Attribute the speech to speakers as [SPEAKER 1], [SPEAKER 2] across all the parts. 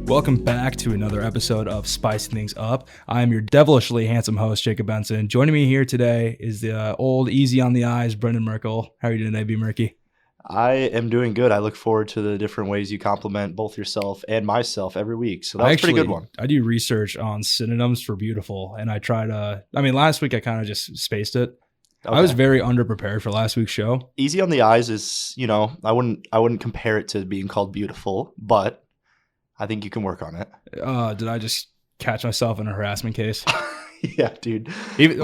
[SPEAKER 1] Welcome back to another episode of Spicing Things Up. I am your devilishly handsome host, Jacob Benson. Joining me here today is the old easy on the eyes, Brendan Merkel. How are you doing today, B. Murky?
[SPEAKER 2] I am doing good. I look forward to the different ways you compliment both yourself and myself every week. So that was a pretty good one.
[SPEAKER 1] I do research on synonyms for beautiful, and I try to, last week I kind of just spaced it. Okay. I was very underprepared for last week's show.
[SPEAKER 2] Easy on the eyes is, I wouldn't compare it to being called beautiful, but I think you can work on it.
[SPEAKER 1] Did I just catch myself in a harassment case?
[SPEAKER 2] Yeah, dude.
[SPEAKER 1] Hey,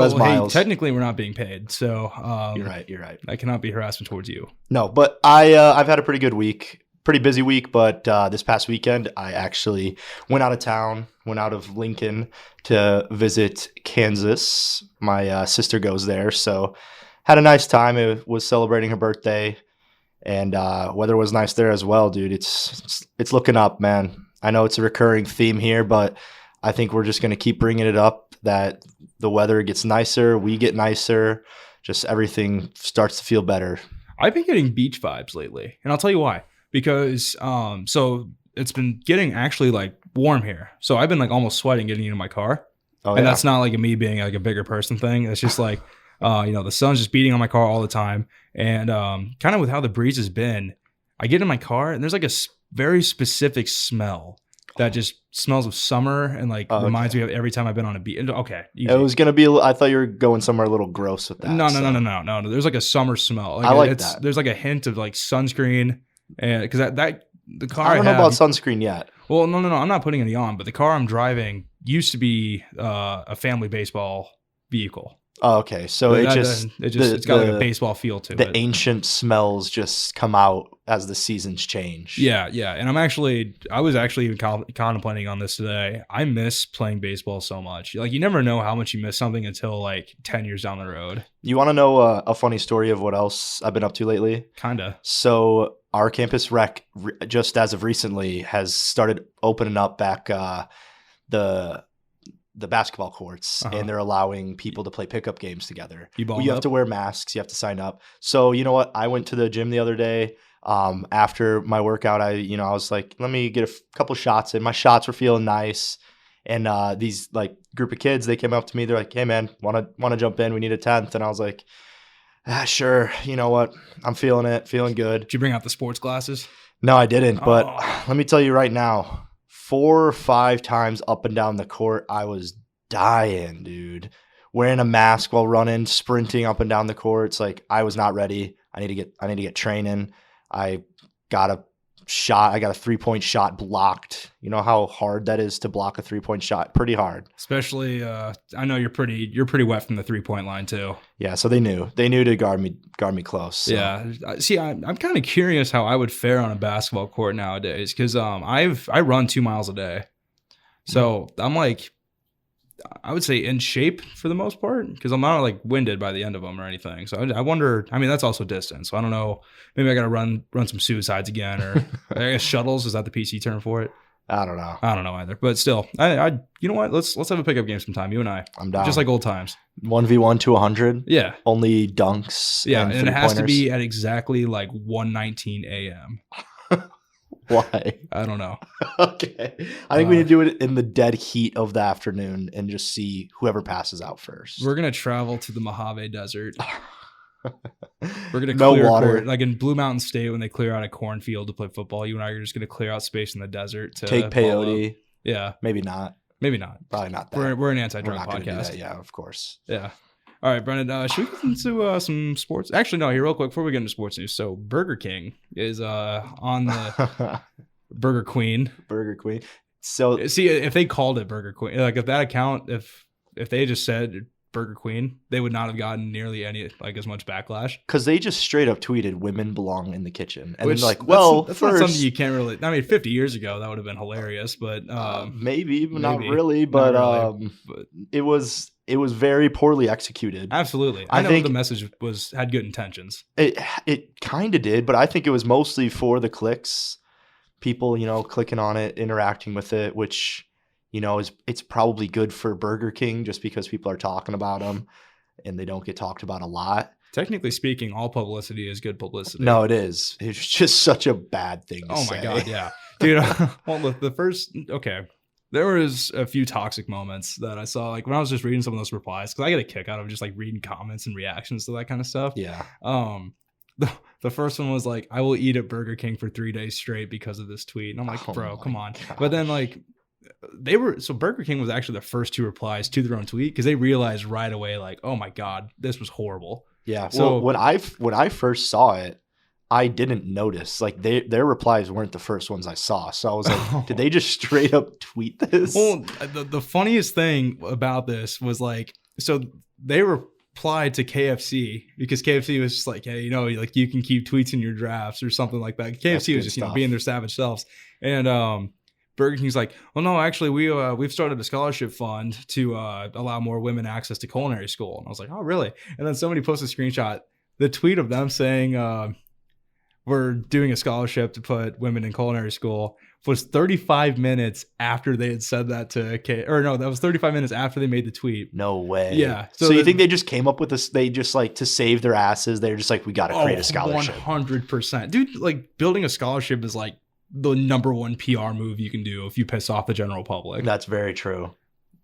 [SPEAKER 1] technically, we're not being paid, so
[SPEAKER 2] you're right.
[SPEAKER 1] I cannot be harassment towards you.
[SPEAKER 2] No, but I've had a pretty good week, pretty busy week. But this past weekend, I actually went out of town, went out of Lincoln to visit Kansas. My sister goes there, so had a nice time. It was celebrating her birthday, and weather was nice there as well, dude. It's looking up, man. I know it's a recurring theme here, but I think we're just going to keep bringing it up that the weather gets nicer, we get nicer, just everything starts to feel better.
[SPEAKER 1] I've been getting beach vibes lately, and I'll tell you why. Because so it's been getting actually like warm here. So I've been like almost sweating getting into my car. And that's not like me being like a bigger person thing. It's just like, the sun's just beating on my car all the time. And kind of with how the breeze has been, I get in my car and there's like a very specific smell that just smells of summer and reminds me of every time I've been on a beach. Okay. Easy.
[SPEAKER 2] It was going to be, I thought you were going somewhere a little gross with that.
[SPEAKER 1] No. There's like a summer smell.
[SPEAKER 2] I like that.
[SPEAKER 1] There's like a hint of like sunscreen, and because the car
[SPEAKER 2] I don't know about sunscreen yet.
[SPEAKER 1] Well, no. I'm not putting any on, but the car I'm driving used to be a family baseball vehicle.
[SPEAKER 2] Oh, okay. So
[SPEAKER 1] it's got like a baseball feel to it.
[SPEAKER 2] The ancient smells just come out as the seasons change.
[SPEAKER 1] Yeah. And I was actually even contemplating on this today. I miss playing baseball so much. Like, you never know how much you miss something until like 10 years down the road.
[SPEAKER 2] You want to know a funny story of what else I've been up to lately?
[SPEAKER 1] Kinda.
[SPEAKER 2] So our campus rec, just as of recently, has started opening up back the basketball courts, and they're allowing people to play pickup games together. You have to wear masks. You have to sign up. So you know what? I went to the gym the other day. After my workout, I was like, let me get a couple shots in. My shots were feeling nice. And these like group of kids, they came up to me. They're like, hey man, want to jump in? We need a 10th. And I was like, sure. You know what? I'm feeling it. Feeling good.
[SPEAKER 1] Did you bring out the sports glasses?
[SPEAKER 2] No, I didn't. But let me tell you right now, 4 or 5 times up and down the court, I was dying, dude. Wearing a mask while running, sprinting up and down the court. It's like I was not ready. I need to get training. I got a shot. I got a 3-point shot blocked. You know how hard that is to block a 3-point shot? Pretty hard.
[SPEAKER 1] Especially, I know you're pretty wet from the 3-point line too.
[SPEAKER 2] Yeah, so they knew to guard me close. So.
[SPEAKER 1] Yeah, see, I'm kind of curious how I would fare on a basketball court nowadays because I run 2 miles a day, so I'm like, I would say in shape for the most part because I'm not like winded by the end of them or anything. So I wonder. I mean, that's also distance. So I don't know. Maybe I got to run some suicides again, or I guess shuttles. Is that the PC term for it?
[SPEAKER 2] I don't know.
[SPEAKER 1] I don't know either. But still, I you know what? Let's have a pickup game sometime. You and I.
[SPEAKER 2] I'm down.
[SPEAKER 1] Just like old times.
[SPEAKER 2] 1v1 to 100.
[SPEAKER 1] Yeah.
[SPEAKER 2] Only dunks.
[SPEAKER 1] Yeah, and it has to be at exactly like 1:19 a.m.
[SPEAKER 2] Why?
[SPEAKER 1] I don't know.
[SPEAKER 2] Okay. I think we need to do it in the dead heat of the afternoon and just see whoever passes out first.
[SPEAKER 1] We're going to travel to the Mojave Desert. We're going to
[SPEAKER 2] no
[SPEAKER 1] clear
[SPEAKER 2] water.
[SPEAKER 1] Like in Blue Mountain State when they clear out a cornfield to play football, you and I are just going to clear out space in the desert to
[SPEAKER 2] take peyote.
[SPEAKER 1] Yeah.
[SPEAKER 2] Maybe not.
[SPEAKER 1] Probably
[SPEAKER 2] not that.
[SPEAKER 1] We're an anti-drug podcast.
[SPEAKER 2] Yeah, of course.
[SPEAKER 1] Yeah. All right, Brendan, should we get into some sports? Actually, no, here real quick before we get into sports news. So Burger King is on the Burger Queen.
[SPEAKER 2] Burger Queen. So
[SPEAKER 1] see, if they called it Burger Queen, like if that account, if they just said Burger Queen, they would not have gotten nearly as much backlash.
[SPEAKER 2] Because they just straight up tweeted "Women belong in the kitchen," and
[SPEAKER 1] then
[SPEAKER 2] like,
[SPEAKER 1] that's not something you can't really. I mean, 50 years ago that would have been hilarious, but
[SPEAKER 2] maybe not really. But it was very poorly executed.
[SPEAKER 1] Absolutely, I think the message had good intentions.
[SPEAKER 2] It kind of did, but I think it was mostly for the clicks, people clicking on it, interacting with it, which. It's probably good for Burger King just because people are talking about them and they don't get talked about a lot.
[SPEAKER 1] Technically speaking, all publicity is good publicity.
[SPEAKER 2] No, it is. It's just such a bad thing to say.
[SPEAKER 1] My God, yeah. Dude, well, look, there was a few toxic moments that I saw, like when I was just reading some of those replies, because I get a kick out of just like reading comments and reactions to that kind of stuff.
[SPEAKER 2] Yeah.
[SPEAKER 1] The first one was like, I will eat at Burger King for 3 days straight because of this tweet. And I'm like, bro, come on.
[SPEAKER 2] Gosh.
[SPEAKER 1] But then like Burger King was actually the first two replies to their own tweet because they realized right away, like, oh my God, this was horrible.
[SPEAKER 2] Yeah.
[SPEAKER 1] So
[SPEAKER 2] when I first saw it, I didn't notice. Like their replies weren't the first ones I saw. So I was like, did they just straight up tweet this?
[SPEAKER 1] Well, the funniest thing about this was like, so they replied to KFC because KFC was just like, hey, like you can keep tweets in your drafts or something like that. KFC was just, being their savage selves. And Burger King's like, well, no, actually, we've started a scholarship fund to allow more women access to culinary school. And I was like, oh, really? And then somebody posted a screenshot, the tweet of them saying, we're doing a scholarship to put women in culinary school was 35 minutes after they had said that to that was 35 minutes after they made the tweet.
[SPEAKER 2] No way.
[SPEAKER 1] Yeah.
[SPEAKER 2] So you think they just came up with this? They just like to save their asses. They're just like, we got to create a scholarship.
[SPEAKER 1] 100%. Dude, like building a scholarship is like the number one PR move you can do if you piss off the general public.
[SPEAKER 2] That's very true.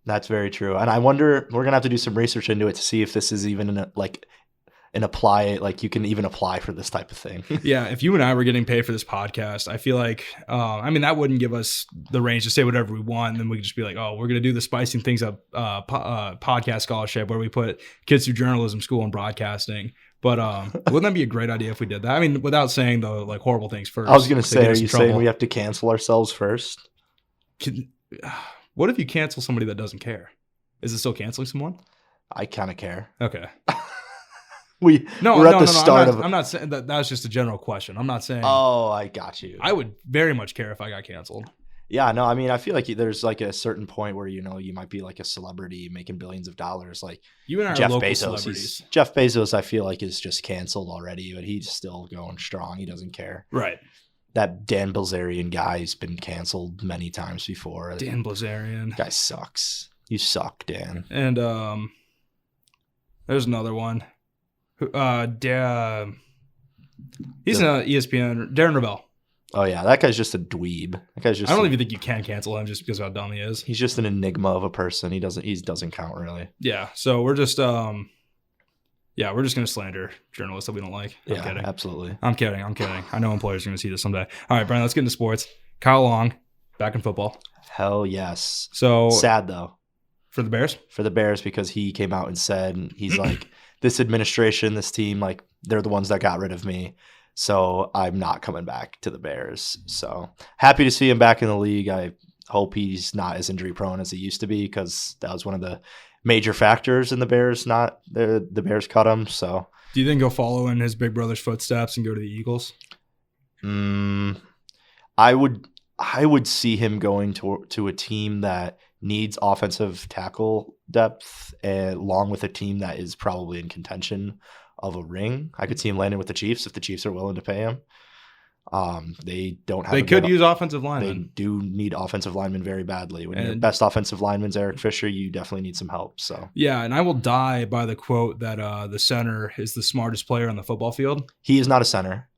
[SPEAKER 2] That's very true. And I wonder, we're going to have to do some research into it to see if this is even you can even apply for this type of thing.
[SPEAKER 1] Yeah, if you and I were getting paid for this podcast, I feel like, that wouldn't give us the range to say whatever we want. And then we could just be like, oh, we're going to do the Spicing Things Up podcast scholarship where we put kids through journalism school and broadcasting. But wouldn't that be a great idea if we did that? I mean, without saying the like horrible things first.
[SPEAKER 2] I was going to say, are you saying we have to cancel ourselves first?
[SPEAKER 1] What if you cancel somebody that doesn't care? Is it still canceling someone?
[SPEAKER 2] I kind of care.
[SPEAKER 1] Okay.
[SPEAKER 2] We're at the start of.
[SPEAKER 1] I'm not saying that. That's just a general question. I'm not saying.
[SPEAKER 2] Oh, I got you.
[SPEAKER 1] I would very much care if I got canceled.
[SPEAKER 2] Yeah, no, I mean, I feel like there's like a certain point where you might be like a celebrity making billions of dollars, like
[SPEAKER 1] you and I
[SPEAKER 2] Jeff
[SPEAKER 1] are local
[SPEAKER 2] Bezos.
[SPEAKER 1] Celebrities.
[SPEAKER 2] Jeff Bezos, I feel like is just canceled already, but he's still going strong. He doesn't care.
[SPEAKER 1] Right.
[SPEAKER 2] That Dan Bilzerian guy's been canceled many times before.
[SPEAKER 1] Dan Bilzerian.
[SPEAKER 2] Guy sucks. You suck, Dan.
[SPEAKER 1] And there's another one. He's an ESPN. Darren Rovell.
[SPEAKER 2] Oh yeah, that guy's just a dweeb. That guy's just.
[SPEAKER 1] I don't even think you can cancel him just because of how dumb he is.
[SPEAKER 2] He's just an enigma of a person. He doesn't count really.
[SPEAKER 1] Yeah. So we're just we're just gonna slander journalists that we don't like. I'm kidding.
[SPEAKER 2] Absolutely.
[SPEAKER 1] I'm kidding. I know employers are gonna see this someday. All right, Brian, let's get into sports. Kyle Long, back in football.
[SPEAKER 2] Hell yes.
[SPEAKER 1] So
[SPEAKER 2] sad though.
[SPEAKER 1] For the Bears?
[SPEAKER 2] For the Bears, because he came out and said, he's like, this administration, this team, like, they're the ones that got rid of me. So I'm not coming back to the Bears. So happy to see him back in the league. I hope he's not as injury prone as he used to be, because that was one of the major factors in the Bears. The Bears cut him. So
[SPEAKER 1] do you think he'll follow in his big brother's footsteps and go to the Eagles?
[SPEAKER 2] I would see him going to a team that needs offensive tackle depth, along with a team that is probably in contention of a ring. I could see him landing with the Chiefs if the Chiefs are willing to pay him. They don't have.
[SPEAKER 1] They could use offensive linemen.
[SPEAKER 2] They do need offensive linemen very badly. When your best offensive lineman's Eric Fisher, you definitely need some help. So
[SPEAKER 1] yeah, and I will die by the quote that the center is the smartest player on the football field.
[SPEAKER 2] He is not a center.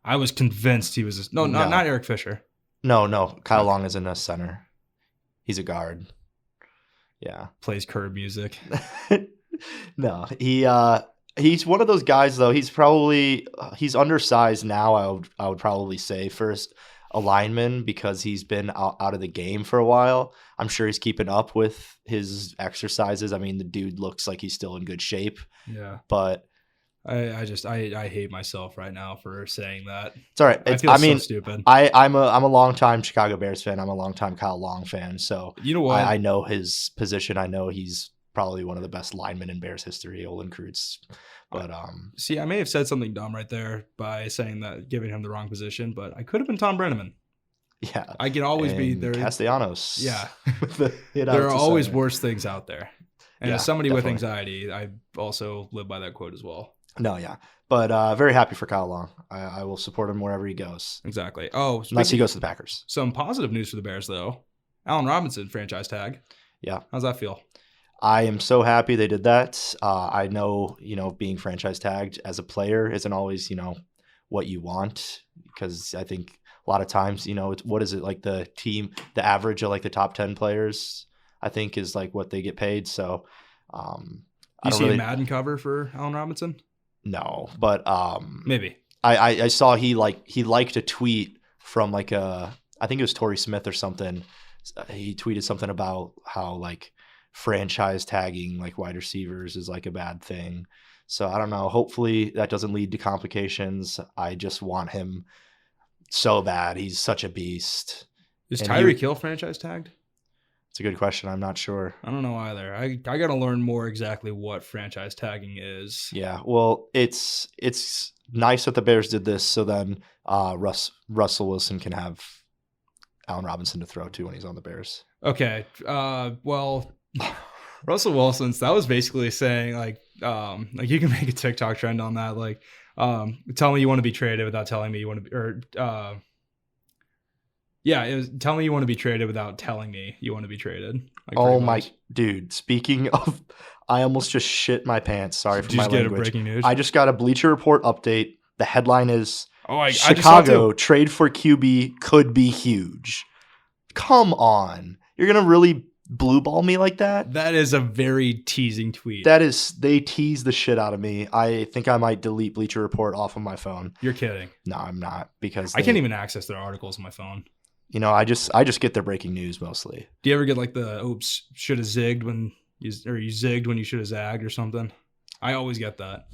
[SPEAKER 1] I was convinced he was. Not Eric Fisher.
[SPEAKER 2] No. Kyle Long isn't a center. He's a guard. Yeah.
[SPEAKER 1] Plays curb music.
[SPEAKER 2] No, he's one of those guys though. He's undersized now. I would probably say for a lineman, because he's been out of the game for a while. I'm sure he's keeping up with his exercises. I mean, the dude looks like he's still in good shape.
[SPEAKER 1] Yeah.
[SPEAKER 2] But
[SPEAKER 1] I hate myself right now for saying that.
[SPEAKER 2] It's all right.
[SPEAKER 1] So stupid.
[SPEAKER 2] I'm a longtime Chicago Bears fan. I'm a longtime Kyle Long fan. So
[SPEAKER 1] you know what?
[SPEAKER 2] I know his position. I know he's probably one of the best linemen in Bears history, Olin Kreutz. But
[SPEAKER 1] see, I may have said something dumb right there by saying that, giving him the wrong position, but I could have been Tom Brenneman.
[SPEAKER 2] Yeah.
[SPEAKER 1] I can always be there.
[SPEAKER 2] Castellanos.
[SPEAKER 1] Yeah. There are always worse things out there. And as somebody
[SPEAKER 2] definitely.
[SPEAKER 1] with anxiety, I also live by that quote as well.
[SPEAKER 2] No, yeah. But very happy for Kyle Long. I will support him wherever he goes.
[SPEAKER 1] Exactly.
[SPEAKER 2] Unless he goes to the Packers.
[SPEAKER 1] Some positive news for the Bears, though. Allen Robinson, franchise tag.
[SPEAKER 2] Yeah.
[SPEAKER 1] How's that feel?
[SPEAKER 2] I am so happy they did that. I know, being franchise tagged as a player isn't always, what you want, because I think a lot of times, it's, what is it, like the average of like the top 10 players, I think, is like what they get paid. So
[SPEAKER 1] you see a Madden cover for Allen Robinson?
[SPEAKER 2] No, but
[SPEAKER 1] maybe.
[SPEAKER 2] I saw he liked a tweet from like I think it was Torrey Smith or something. He tweeted something about how like franchise tagging like wide receivers is like a bad thing. So I don't know. Hopefully that doesn't lead to complications. I just want him so bad. He's such a beast.
[SPEAKER 1] Is Tyreek Hill franchise tagged?
[SPEAKER 2] It's a good question. I'm not sure.
[SPEAKER 1] I don't know either. I got to learn more exactly what franchise tagging is.
[SPEAKER 2] Yeah. Well, it's nice that the Bears did this, so then Russell Wilson can have Allen Robinson to throw to when he's on the Bears.
[SPEAKER 1] Okay. Well, Russell Wilson's, that was basically saying like you can make a TikTok trend on that. Like, tell me you want to be traded without telling me you want to be, or yeah, it was tell me you want to be traded without telling me you want to be traded. Like,
[SPEAKER 2] oh my dude! Speaking of, I almost just shit my pants. Sorry for my language. Get a breaking news? I just got a Bleacher Report update. The headline is Chicago trade for QB could be huge. Come on, you're gonna really blue ball me like that?
[SPEAKER 1] That is a very teasing tweet.
[SPEAKER 2] They tease the shit out of me. I think I might delete Bleacher Report off of my phone.
[SPEAKER 1] You're kidding?
[SPEAKER 2] No, I'm not, because
[SPEAKER 1] I can't even access their articles on my phone.
[SPEAKER 2] I just get their breaking news mostly.
[SPEAKER 1] Do you ever get like the oops, should have zigged when you zigged when you should have zagged or something? I always get that.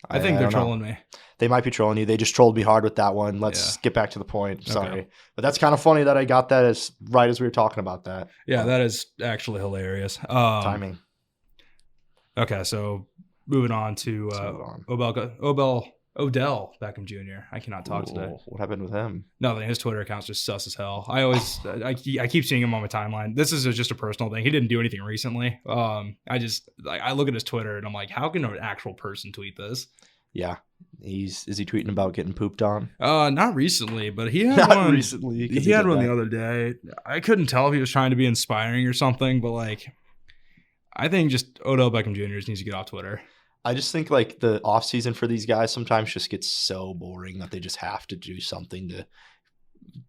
[SPEAKER 1] I think they're trolling me.
[SPEAKER 2] They might be trolling you. They just trolled me hard with that one. Let's get back to the point. Sorry. Okay. But that's kind of funny that I got that as we were talking about that.
[SPEAKER 1] Yeah, that is actually hilarious.
[SPEAKER 2] Timing.
[SPEAKER 1] Okay, so moving on to Odell Beckham Jr. I cannot talk today.
[SPEAKER 2] What happened with him?
[SPEAKER 1] Nothing. His Twitter account's just sus as hell. I keep seeing him on my timeline. This is just a personal thing. He didn't do anything recently. I look at his Twitter and I'm like, how can an actual person tweet this?
[SPEAKER 2] Yeah. Is he tweeting about getting pooped on?
[SPEAKER 1] Not recently, but he had one recently. He had one the other day. I couldn't tell if he was trying to be inspiring or something, but like, I think just Odell Beckham Jr. needs to get off Twitter.
[SPEAKER 2] I just think like the off season for these guys sometimes just gets so boring that they just have to do something to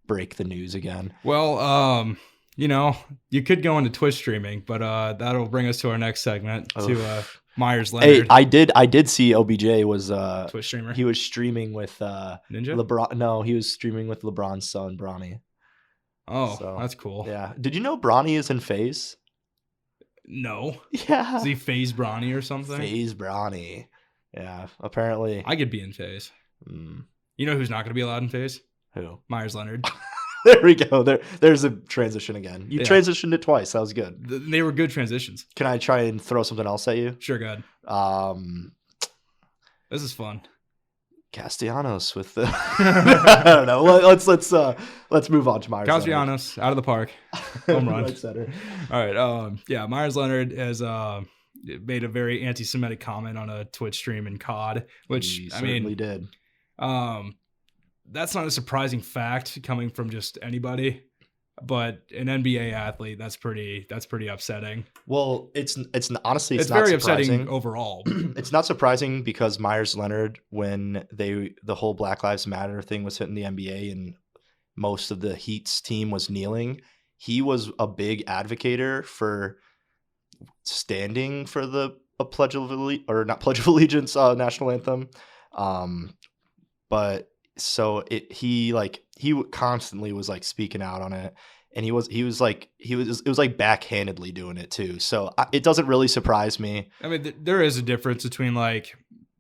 [SPEAKER 2] break the news again.
[SPEAKER 1] Well, you could go into Twitch streaming, but that'll bring us to our next segment to Myers Leonard.
[SPEAKER 2] Hey, I did see OBJ was
[SPEAKER 1] Twitch streamer.
[SPEAKER 2] He was streaming with
[SPEAKER 1] Ninja?
[SPEAKER 2] LeBron. No, he was streaming with LeBron's son, Bronny.
[SPEAKER 1] Oh, so, that's cool.
[SPEAKER 2] Yeah. Did you know Bronny is in FaZe?
[SPEAKER 1] No.
[SPEAKER 2] Yeah.
[SPEAKER 1] Is he FaZe Bronny or something?
[SPEAKER 2] FaZe Bronny. Yeah. Apparently.
[SPEAKER 1] I could be in FaZe. You know who's not going to be allowed in FaZe?
[SPEAKER 2] Who?
[SPEAKER 1] Myers Leonard.
[SPEAKER 2] There we go. There's a transition again. You transitioned it twice. That was good.
[SPEAKER 1] They were good transitions.
[SPEAKER 2] Can I try and throw something else at you?
[SPEAKER 1] Sure, go ahead. This is fun.
[SPEAKER 2] Castellanos with the I don't know. Let's move on to Myers.
[SPEAKER 1] Castellanos out of the park. Home run. All right. Myers Leonard has made a very anti-Semitic comment on a Twitch stream in COD, which
[SPEAKER 2] he certainly did.
[SPEAKER 1] That's not a surprising fact coming from just anybody, but an NBA athlete, that's pretty upsetting.
[SPEAKER 2] Well, it's honestly it's
[SPEAKER 1] very
[SPEAKER 2] not
[SPEAKER 1] upsetting overall.
[SPEAKER 2] It's not surprising because Myers Leonard, when the whole Black Lives Matter thing was hitting the NBA and most of the Heat's team was kneeling, he was a big advocator for standing for the Pledge of Allegiance national anthem. But so he constantly was like speaking out on it, and it was like backhandedly doing it too. So it doesn't really surprise me.
[SPEAKER 1] I mean, there is a difference between like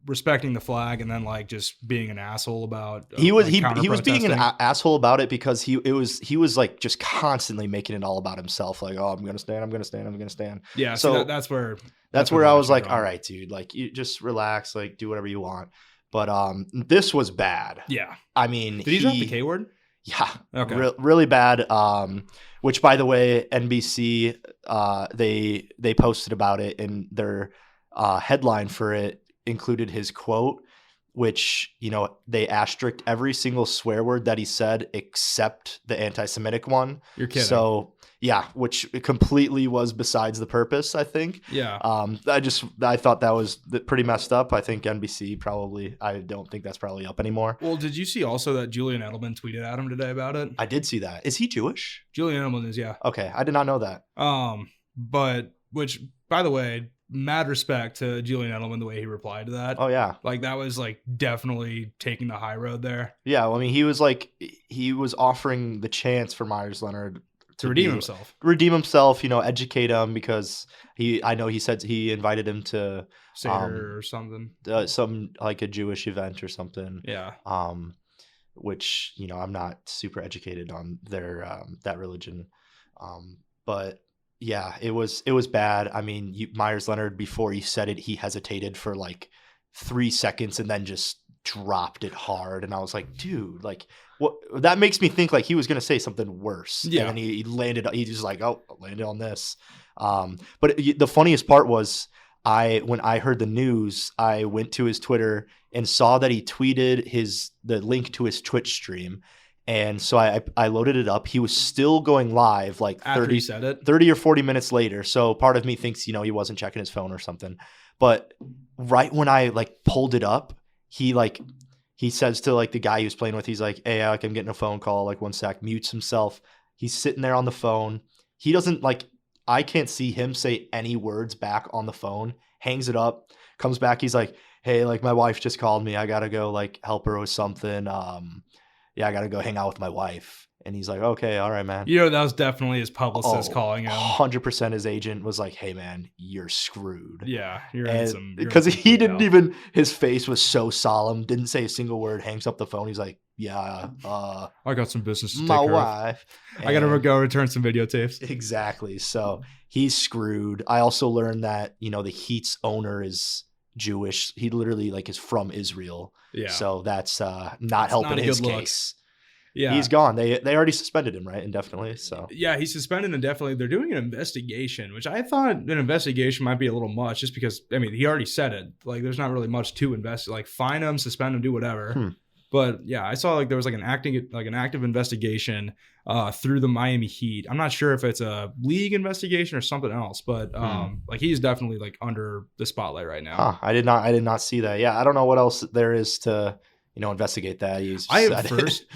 [SPEAKER 1] respecting the flag and then like just being an asshole about
[SPEAKER 2] he was being an asshole about it because he was like just constantly making it all about himself, like, oh, I'm gonna stand.
[SPEAKER 1] Yeah, so that's where
[SPEAKER 2] I was like, all right, dude, like you just relax, like do whatever you want. But this was bad.
[SPEAKER 1] Yeah.
[SPEAKER 2] I mean,
[SPEAKER 1] did he drop the K word?
[SPEAKER 2] Yeah. Okay. Really bad. Which, by the way, NBC they posted about it, and their headline for it included his quote. which, they asterisked every single swear word that he said except the anti-Semitic one.
[SPEAKER 1] You're kidding.
[SPEAKER 2] So yeah, which completely was besides the purpose, I think.
[SPEAKER 1] Yeah.
[SPEAKER 2] I thought that was pretty messed up. I think NBC probably, I don't think that's probably up anymore.
[SPEAKER 1] Well, did you see also that Julian Edelman tweeted at him today about it?
[SPEAKER 2] I did see that. Is he Jewish?
[SPEAKER 1] Julian Edelman is, yeah.
[SPEAKER 2] Okay, I did not know that.
[SPEAKER 1] But which, by the way, mad respect to Julian Edelman, the way he replied to that.
[SPEAKER 2] Oh yeah,
[SPEAKER 1] like that was like definitely taking the high road there.
[SPEAKER 2] Yeah, well, I mean, he was offering the chance for Meyers Leonard
[SPEAKER 1] to redeem
[SPEAKER 2] himself, educate him, because I know he said he invited him to
[SPEAKER 1] Seder or something,
[SPEAKER 2] some like a Jewish event or something.
[SPEAKER 1] Yeah.
[SPEAKER 2] Which, I'm not super educated on their that religion, but yeah, it was bad. I mean, Meyers Leonard, before he said it, he hesitated for like 3 seconds and then just dropped it hard, and I was like, dude, like, what? That makes me think like he was gonna say something worse. Yeah, and then he landed. He just like, oh, I landed on this. But the funniest part was, when I heard the news, I went to his Twitter and saw that he tweeted the link to his Twitch stream. And so I loaded it up. He was still going live like 30 or 40 minutes later. So part of me thinks, he wasn't checking his phone or something. But right when I like pulled it up, he says to like the guy he was playing with, he's like, hey, like, I'm getting a phone call, like 1 sec, mutes himself. He's sitting there on the phone. He doesn't I can't see him say any words back on the phone, hangs it up, comes back. He's like, hey, like my wife just called me. I got to go like help her with something. Yeah, I got to go hang out with my wife. And he's like, okay, all right, man.
[SPEAKER 1] That was definitely his publicist calling him.
[SPEAKER 2] 100% his agent was like, hey, man, you're screwed.
[SPEAKER 1] Yeah, you're in some.
[SPEAKER 2] Because he didn't even, his face was so solemn, didn't say a single word, hangs up the phone. He's like, yeah.
[SPEAKER 1] I got some business to take
[SPEAKER 2] my
[SPEAKER 1] care
[SPEAKER 2] wife.
[SPEAKER 1] Of. I got to go return some videotapes.
[SPEAKER 2] Exactly. So he's screwed. I also learned that, the Heat's owner is Jewish. He literally is from Israel. Yeah. So that's not helping his case. Yeah. He's gone. They already suspended him, right? Indefinitely. So
[SPEAKER 1] yeah, he's suspended indefinitely. They're doing an investigation, which I thought an investigation might be a little much, just because he already said it. Like, there's not really much to investigate. Like, fine him, suspend him, do whatever. But yeah, I saw there was an active investigation through the Miami Heat. I'm not sure if it's a league investigation or something else, but he's definitely under the spotlight right now.
[SPEAKER 2] Huh, I did not see that. Yeah, I don't know what else there is to investigate that.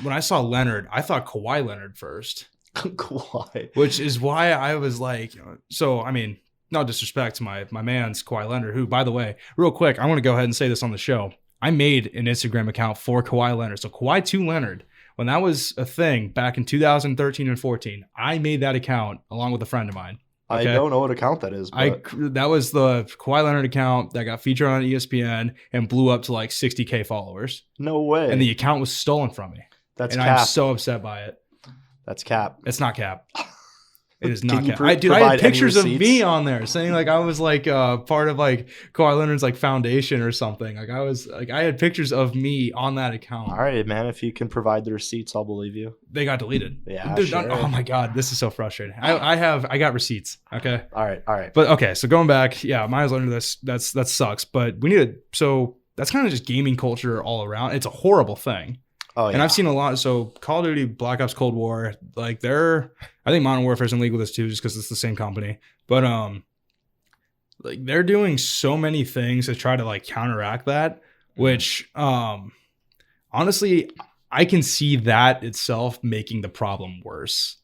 [SPEAKER 1] When I saw Leonard, I thought Kawhi Leonard first.
[SPEAKER 2] Kawhi,
[SPEAKER 1] which is why I was like, so I mean, no disrespect to my man's Kawhi Leonard, who, by the way, real quick, I want to go ahead and say this on the show. I made an Instagram account for Kawhi Leonard. So Kawhi 2 Leonard, when that was a thing back in 2013 and 14, I made that account along with a friend of mine.
[SPEAKER 2] Okay? I don't know what account that is.
[SPEAKER 1] But that was the Kawhi Leonard account that got featured on ESPN and blew up to 60K followers.
[SPEAKER 2] No way.
[SPEAKER 1] And the account was stolen from me.
[SPEAKER 2] That's
[SPEAKER 1] cap. I'm so upset by it.
[SPEAKER 2] That's cap.
[SPEAKER 1] It's not cap. It is not cap. I had pictures of me on there saying I was part of Kawhi Leonard's foundation or something. I had pictures of me on that account.
[SPEAKER 2] All right, man. If you can provide the receipts, I'll believe you.
[SPEAKER 1] They got deleted.
[SPEAKER 2] Yeah. Sure.
[SPEAKER 1] Oh my God, this is so frustrating. I got receipts. Okay.
[SPEAKER 2] All right.
[SPEAKER 1] But okay, so going back, yeah, Meyers Leonard, that sucks. But we need to. So that's kind of just gaming culture all around. It's a horrible thing. Oh, yeah. And I've seen a lot. So Call of Duty, Black Ops, Cold War, I think Modern Warfare is in league with this too, just because it's the same company. But they're doing so many things to try to counteract that, which honestly, I can see that itself making the problem worse.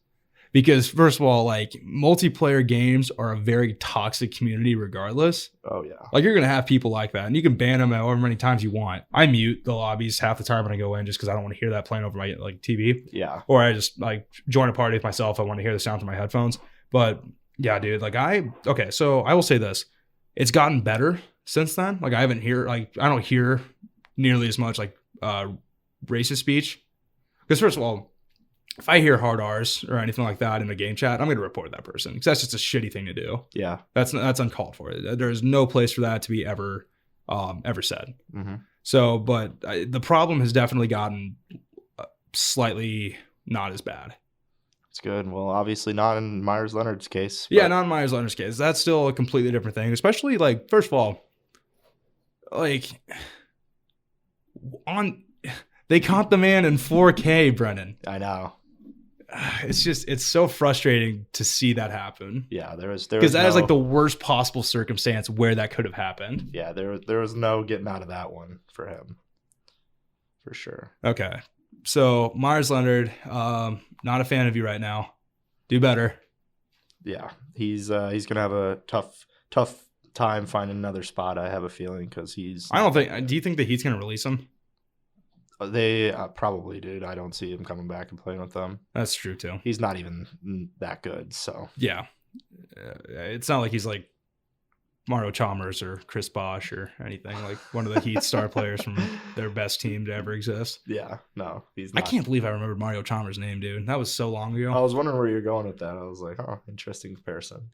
[SPEAKER 1] Because first of all, multiplayer games are a very toxic community regardless.
[SPEAKER 2] Oh yeah.
[SPEAKER 1] You're going to have people like that, and you can ban them however many times you want. I mute the lobbies half the time when I go in just because I don't want to hear that playing over my TV.
[SPEAKER 2] Yeah.
[SPEAKER 1] Or I just join a party with myself. I want to hear the sound through my headphones. But yeah, dude, so I will say this. It's gotten better since then. I don't hear nearly as much racist speech. Because first of all, if I hear hard R's or anything like that in a game chat, I'm going to report that person because that's just a shitty thing to do.
[SPEAKER 2] Yeah.
[SPEAKER 1] That's uncalled for. There is no place for that to be ever said.
[SPEAKER 2] Mm-hmm.
[SPEAKER 1] So, but the problem has definitely gotten slightly not as bad.
[SPEAKER 2] It's good. Well, obviously not in Meyers Leonard's case.
[SPEAKER 1] Yeah, not in Meyers Leonard's case. That's still a completely different thing, especially first of all, they caught the man in 4K, Brennan.
[SPEAKER 2] I know.
[SPEAKER 1] It's so frustrating to see that happen.
[SPEAKER 2] Yeah, there was
[SPEAKER 1] because that is like the worst possible circumstance where that could have happened.
[SPEAKER 2] Yeah, there was no getting out of that one for him, for sure.
[SPEAKER 1] Okay, so Myers Leonard, not a fan of you right now. Do better.
[SPEAKER 2] Yeah, he's gonna have a tough time finding another spot. I have a feeling because he's.
[SPEAKER 1] I don't think. Do you think the Heat's gonna release him?
[SPEAKER 2] They probably did. I don't see him coming back and playing with them.
[SPEAKER 1] That's true too.
[SPEAKER 2] He's not even that good. So
[SPEAKER 1] yeah, it's not like he's like Mario Chalmers or Chris Bosh or anything, like one of the Heat star players from their best team to ever exist.
[SPEAKER 2] Yeah, no, he's not.
[SPEAKER 1] I can't believe I remembered Mario Chalmers' name, dude. That was so long ago.
[SPEAKER 2] I was wondering where you're going with that. I was like, oh, interesting comparison.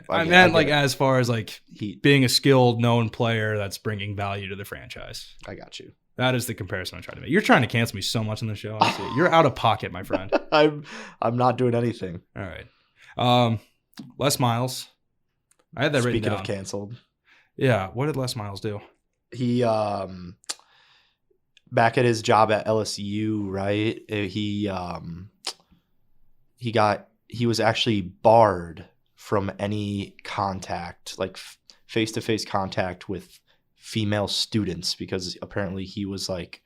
[SPEAKER 1] I meant like as far as like Heat being a skilled, known player that's bringing value to the franchise.
[SPEAKER 2] I got you.
[SPEAKER 1] That is the comparison I'm trying to make. You're trying to cancel me so much on the show. I see. You're out of pocket, my friend.
[SPEAKER 2] I'm not doing anything.
[SPEAKER 1] All right. Les Miles. I had that written down.
[SPEAKER 2] Speaking of canceled.
[SPEAKER 1] Yeah. What did Les Miles do?
[SPEAKER 2] He back at his job at LSU, right? He was actually barred from any contact, like face-to-face contact with female students, because apparently he was like,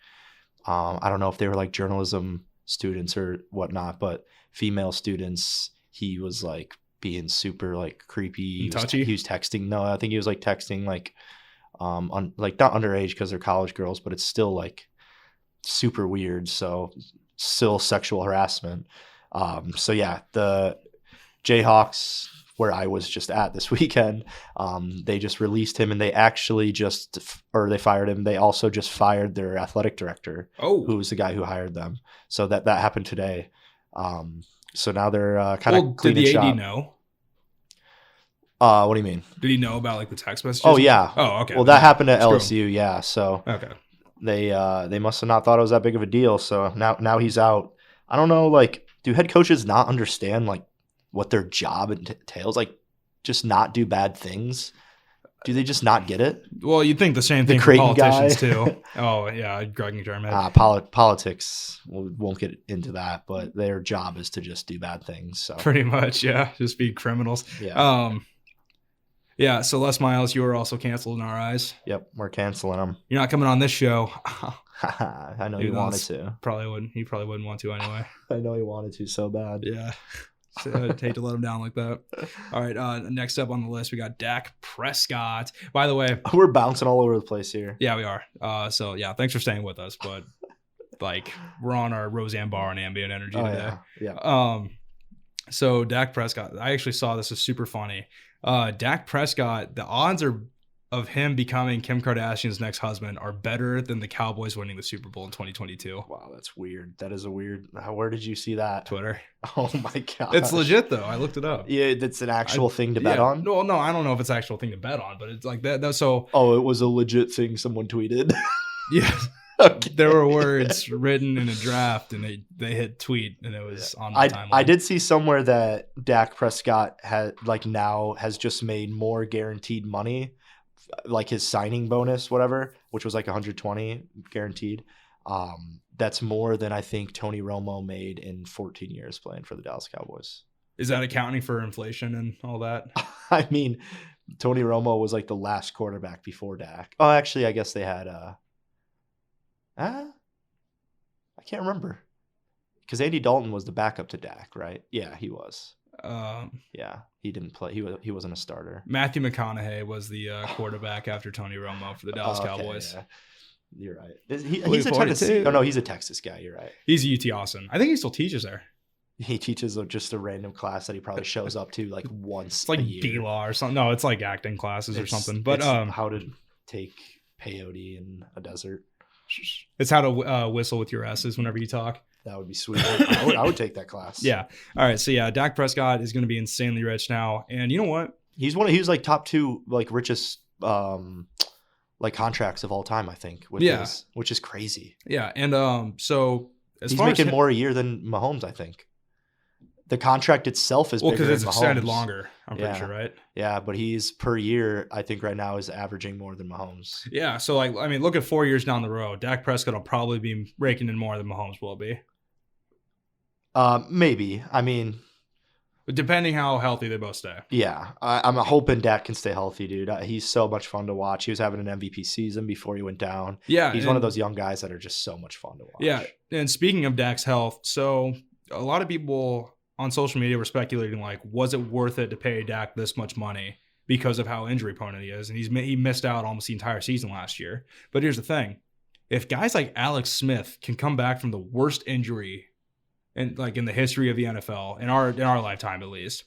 [SPEAKER 2] I don't know if they were like journalism students or whatnot, but female students, he was like being super like creepy.
[SPEAKER 1] Touchy?
[SPEAKER 2] He was texting. No, I think he was like texting like, like not underage because they're college girls, but it's still like super weird. So still sexual harassment. So yeah, the Jayhawks, where I was just at this weekend, they just released him, and they actually they fired him. They also just fired their athletic director, who was the guy who hired them. So that happened today. So now they're kind of cleaning shop.
[SPEAKER 1] Did the AD know?
[SPEAKER 2] What do you mean?
[SPEAKER 1] Did he know about like the text messages?
[SPEAKER 2] Oh yeah.
[SPEAKER 1] Oh okay.
[SPEAKER 2] Well, that happened at LSU. Yeah. So
[SPEAKER 1] okay.
[SPEAKER 2] They must have not thought it was that big of a deal. So now he's out. I don't know. Like, do head coaches not understand like what their job entails? Like, just not do bad things? Do they just not get it?
[SPEAKER 1] Well, you'd think the same thing for politicians too. Oh yeah, Greg McDermott.
[SPEAKER 2] Politics, we won't get into that, but their job is to just do bad things. So
[SPEAKER 1] pretty much, yeah, just be criminals.
[SPEAKER 2] Yeah.
[SPEAKER 1] Yeah. So Les Miles, you were also canceled in our eyes.
[SPEAKER 2] Yep, we're canceling him.
[SPEAKER 1] You're not coming on this show.
[SPEAKER 2] I know you wanted to.
[SPEAKER 1] Probably wouldn't. He probably wouldn't want to anyway.
[SPEAKER 2] I know he wanted to so bad.
[SPEAKER 1] Yeah. So I'd hate to let him down like that. All right. Next up on the list, we got Dak Prescott. By the way,
[SPEAKER 2] we're bouncing all over the place here.
[SPEAKER 1] Yeah, we are. So yeah, thanks for staying with us. But like, we're on our Roseanne Barr and ambient energy today.
[SPEAKER 2] Yeah.
[SPEAKER 1] So Dak Prescott, I actually saw this is super funny. Dak Prescott, the odds of him becoming Kim Kardashian's next husband are better than the Cowboys winning the Super Bowl in 2022.
[SPEAKER 2] Wow, that's weird. That is a weird. Where did you see that?
[SPEAKER 1] Twitter.
[SPEAKER 2] Oh my god,
[SPEAKER 1] it's legit though. I looked it up.
[SPEAKER 2] Yeah, that's an actual thing to bet on.
[SPEAKER 1] No, I don't know if it's an actual thing to bet on, but it's like that. So.
[SPEAKER 2] Oh, it was a legit thing someone tweeted.
[SPEAKER 1] Yeah. Okay. There were words written in a draft, and they hit tweet, and it was on my timeline.
[SPEAKER 2] I did see somewhere that Dak Prescott has just made more guaranteed money, like his signing bonus, whatever, which was like 120 guaranteed. That's more than I think Tony Romo made in 14 years playing for the Dallas Cowboys.
[SPEAKER 1] Is that accounting for inflation and all that?
[SPEAKER 2] I mean, Tony Romo was like the last quarterback before Dak. Oh, actually, I guess they had I can't remember, because Andy Dalton was the backup to Dak, right? Yeah, he was. Yeah, he didn't play. He wasn't a starter.
[SPEAKER 1] Matthew McConaughey was the quarterback after Tony Romo for the Dallas Cowboys.
[SPEAKER 2] Yeah. You're right. He's a Tennessee. Oh no, he's a Texas guy. You're right.
[SPEAKER 1] He's a UT Austin. I think he still teaches there.
[SPEAKER 2] He teaches just a random class that he probably shows up to like once.
[SPEAKER 1] It's like
[SPEAKER 2] a year.
[SPEAKER 1] B-Law or something. No, it's like acting classes or something. But
[SPEAKER 2] how to take peyote in a desert.
[SPEAKER 1] It's how to whistle with your S's whenever you talk.
[SPEAKER 2] That would be sweet. I would take that class.
[SPEAKER 1] Yeah. All right. So yeah, Dak Prescott is going to be insanely rich now, and you know what?
[SPEAKER 2] He's like top 2 like richest like contracts of all time, I think. Which is crazy.
[SPEAKER 1] Yeah, and so
[SPEAKER 2] he's making more a year than Mahomes, I think. The contract itself is bigger
[SPEAKER 1] because it's
[SPEAKER 2] than
[SPEAKER 1] extended
[SPEAKER 2] Mahomes.
[SPEAKER 1] longer. I'm pretty
[SPEAKER 2] Yeah.
[SPEAKER 1] sure, right?
[SPEAKER 2] Yeah, but he's per year, I think right now is averaging more than Mahomes.
[SPEAKER 1] Yeah. So like, I mean, look at 4 years down the road. Dak Prescott will probably be raking in more than Mahomes will be,
[SPEAKER 2] Maybe. I mean,
[SPEAKER 1] but depending how healthy they both stay.
[SPEAKER 2] yeah, I'm hoping Dak can stay healthy, dude. He's so much fun to watch. He was having an MVP season before he went down.
[SPEAKER 1] Yeah,
[SPEAKER 2] He's one of those young guys that are just so much fun to watch.
[SPEAKER 1] Yeah, and speaking of Dak's health, so a lot of people on social media were speculating like, was it worth it to pay Dak this much money because of how injury prone he is, and he missed out almost the entire season last year. But here's the thing: if guys like Alex Smith can come back from the worst injury in the history of the NFL in our lifetime at least,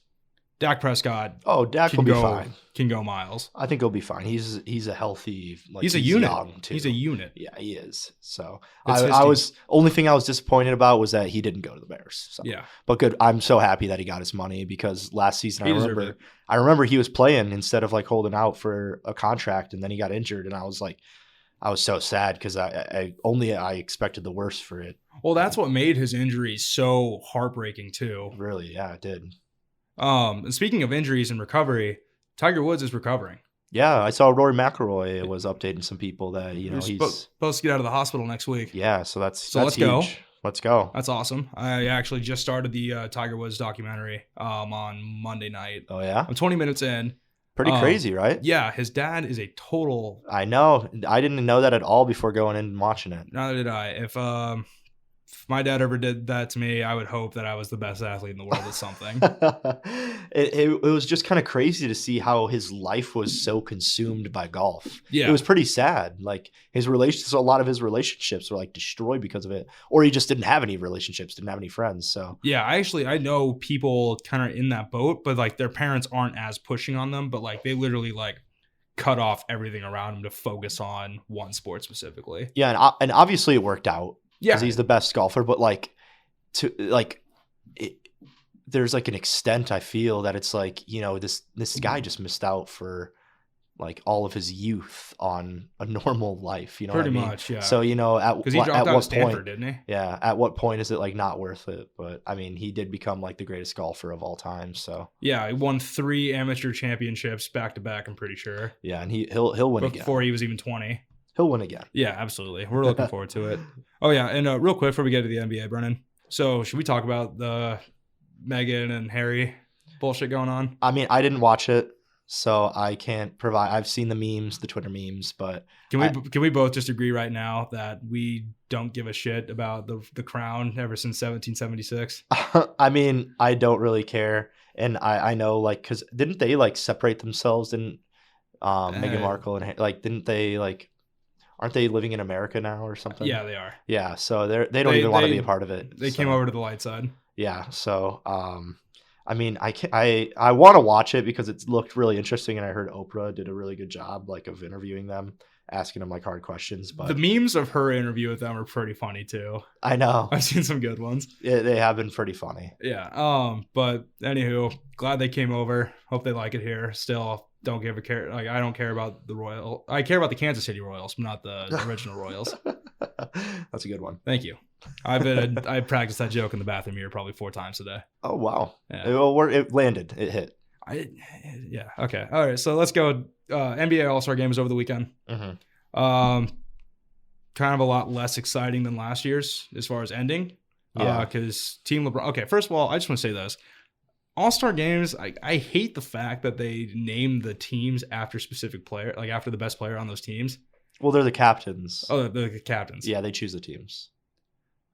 [SPEAKER 1] Dak Prescott
[SPEAKER 2] Dak will be fine.
[SPEAKER 1] Can go miles.
[SPEAKER 2] I think he'll be fine. He's a healthy. Like,
[SPEAKER 1] he's a unit.
[SPEAKER 2] Young too.
[SPEAKER 1] He's a unit.
[SPEAKER 2] Yeah, he is. So
[SPEAKER 1] It's
[SPEAKER 2] only thing I was disappointed about was that he didn't go to the Bears. So.
[SPEAKER 1] Yeah,
[SPEAKER 2] but good. I'm so happy that he got his money because last season
[SPEAKER 1] He
[SPEAKER 2] I
[SPEAKER 1] deserved
[SPEAKER 2] remember he was playing instead of like holding out for a contract, and then he got injured, and I was so sad because I expected the worst for it.
[SPEAKER 1] Well, that's what made his injuries so heartbreaking too.
[SPEAKER 2] Really, yeah, it did.
[SPEAKER 1] And speaking of injuries and recovery, Tiger Woods is recovering.
[SPEAKER 2] Yeah, I saw Rory McIlroy was updating some people that he's
[SPEAKER 1] supposed to get out of the hospital next week.
[SPEAKER 2] Yeah, so that's
[SPEAKER 1] let's
[SPEAKER 2] huge.
[SPEAKER 1] go.
[SPEAKER 2] Let's go.
[SPEAKER 1] That's awesome. I actually just started the Tiger Woods documentary on Monday night.
[SPEAKER 2] Oh yeah,
[SPEAKER 1] I'm 20 minutes in.
[SPEAKER 2] Pretty crazy, right?
[SPEAKER 1] Yeah, his dad is a total.
[SPEAKER 2] I know. I didn't know that at all before going in and watching it.
[SPEAKER 1] Neither did I. If my dad ever did that to me, I would hope that I was the best athlete in the world at something.
[SPEAKER 2] It was just kind of crazy to see how his life was so consumed by golf.
[SPEAKER 1] Yeah.
[SPEAKER 2] It was pretty sad. Like a lot of his relationships were like destroyed because of it, or he just didn't have any relationships, didn't have any friends. So
[SPEAKER 1] yeah, I know people kind of in that boat, but like their parents aren't as pushing on them, but like they literally like cut off everything around him to focus on one sport specifically.
[SPEAKER 2] Yeah, and obviously it worked out.
[SPEAKER 1] Yeah,
[SPEAKER 2] because he's the best golfer, but there's like an extent I feel that it's like, this guy just missed out for like all of his youth on a normal life, you know.
[SPEAKER 1] Pretty
[SPEAKER 2] what I mean?
[SPEAKER 1] much, yeah.
[SPEAKER 2] So
[SPEAKER 1] because he dropped out of Stanford, didn't he?
[SPEAKER 2] Yeah, at what point is it like not worth it? But I mean, he did become like the greatest golfer of all time. So
[SPEAKER 1] yeah, he won 3 amateur championships back to back. I'm pretty sure.
[SPEAKER 2] Yeah, and he'll win again
[SPEAKER 1] before he was even 20.
[SPEAKER 2] He'll win again.
[SPEAKER 1] Yeah, absolutely. We're looking forward to it. Oh, yeah. And real quick before we get to the NBA, Brennan. So should we talk about the Meghan and Harry bullshit going on?
[SPEAKER 2] I mean, I didn't watch it, so I can't provide. I've seen the memes, the Twitter memes, but
[SPEAKER 1] can we both just agree right now that we don't give a shit about the crown ever since 1776?
[SPEAKER 2] I mean, I don't really care. And I know, like, because didn't they like separate themselves in Meghan Markle and like, didn't they like, aren't they living in America now or something?
[SPEAKER 1] Yeah, they are.
[SPEAKER 2] Yeah, so they don't even want to be a part of it.
[SPEAKER 1] They came over to the light side.
[SPEAKER 2] Yeah, so I mean, I want to watch it because it looked really interesting, and I heard Oprah did a really good job like of interviewing them, asking them like hard questions. But
[SPEAKER 1] the memes of her interview with them are pretty funny too.
[SPEAKER 2] I know.
[SPEAKER 1] I've seen some good ones.
[SPEAKER 2] Yeah, they have been pretty funny.
[SPEAKER 1] Yeah. But anywho, glad they came over. Hope they like it here. Still don't give a care. Like, I don't care about the Royal. I care about the Kansas City Royals, but not the original Royals.
[SPEAKER 2] That's a good one.
[SPEAKER 1] Thank you. I practiced that joke in the bathroom mirror probably 4 times a day.
[SPEAKER 2] Oh wow!
[SPEAKER 1] Yeah.
[SPEAKER 2] It landed. It hit.
[SPEAKER 1] Yeah. Okay. All right. So let's go. NBA All-Star Game was over the weekend.
[SPEAKER 2] Mm-hmm.
[SPEAKER 1] Kind of a lot less exciting than last year's as far as ending.
[SPEAKER 2] Yeah.
[SPEAKER 1] Because Team LeBron. Okay. First of all, I just want to say this. All-Star games, I hate the fact that they name the teams after specific player, like after the best player on those teams.
[SPEAKER 2] Well, they're the captains.
[SPEAKER 1] Oh, the captains.
[SPEAKER 2] Yeah, they choose the teams.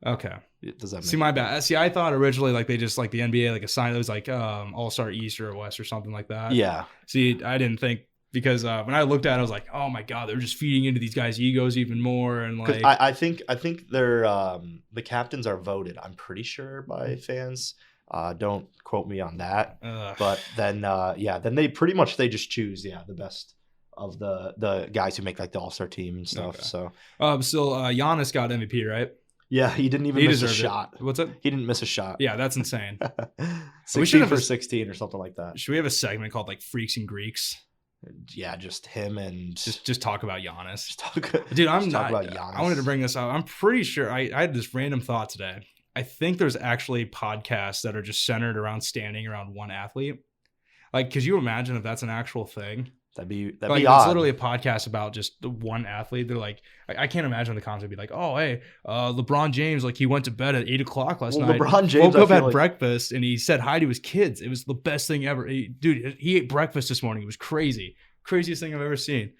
[SPEAKER 1] Okay.
[SPEAKER 2] Does that make
[SPEAKER 1] See, my bad. See, I thought originally like they just like the NBA like assigned it was like All-Star East or West or something like that.
[SPEAKER 2] Yeah.
[SPEAKER 1] See, I didn't think because when I looked at it, I was like, oh my God, they're just feeding into these guys' egos even more. And like
[SPEAKER 2] I think they're the captains are voted, I'm pretty sure, by fans. Don't quote me on that. But then then they pretty much they just choose the best of the guys who make like the All-Star team and stuff. Okay. So
[SPEAKER 1] still Giannis got MVP, right?
[SPEAKER 2] Yeah, he didn't even miss a shot.
[SPEAKER 1] What's it?
[SPEAKER 2] He didn't miss a shot.
[SPEAKER 1] Yeah, that's insane.
[SPEAKER 2] 16 for 16 or something like that.
[SPEAKER 1] Should we have a segment called like Freaks and Greeks?
[SPEAKER 2] Yeah, just him and
[SPEAKER 1] just talk about Giannis.
[SPEAKER 2] Dude,
[SPEAKER 1] I wanted to bring this up. I'm pretty sure I had this random thought today. I think there's actually podcasts that are just centered around standing around one athlete. Like, could you imagine if that's an actual thing?
[SPEAKER 2] That'd be
[SPEAKER 1] Like,
[SPEAKER 2] odd.
[SPEAKER 1] it's literally a podcast about just the one athlete. They're like, I can't imagine the concept be like, oh, hey, LeBron James, like he went to bed at 8:00 last night.
[SPEAKER 2] LeBron James
[SPEAKER 1] woke up, had breakfast, and he said hi to his kids. It was the best thing ever. Dude, he ate breakfast this morning. It was crazy. Craziest thing I've ever seen.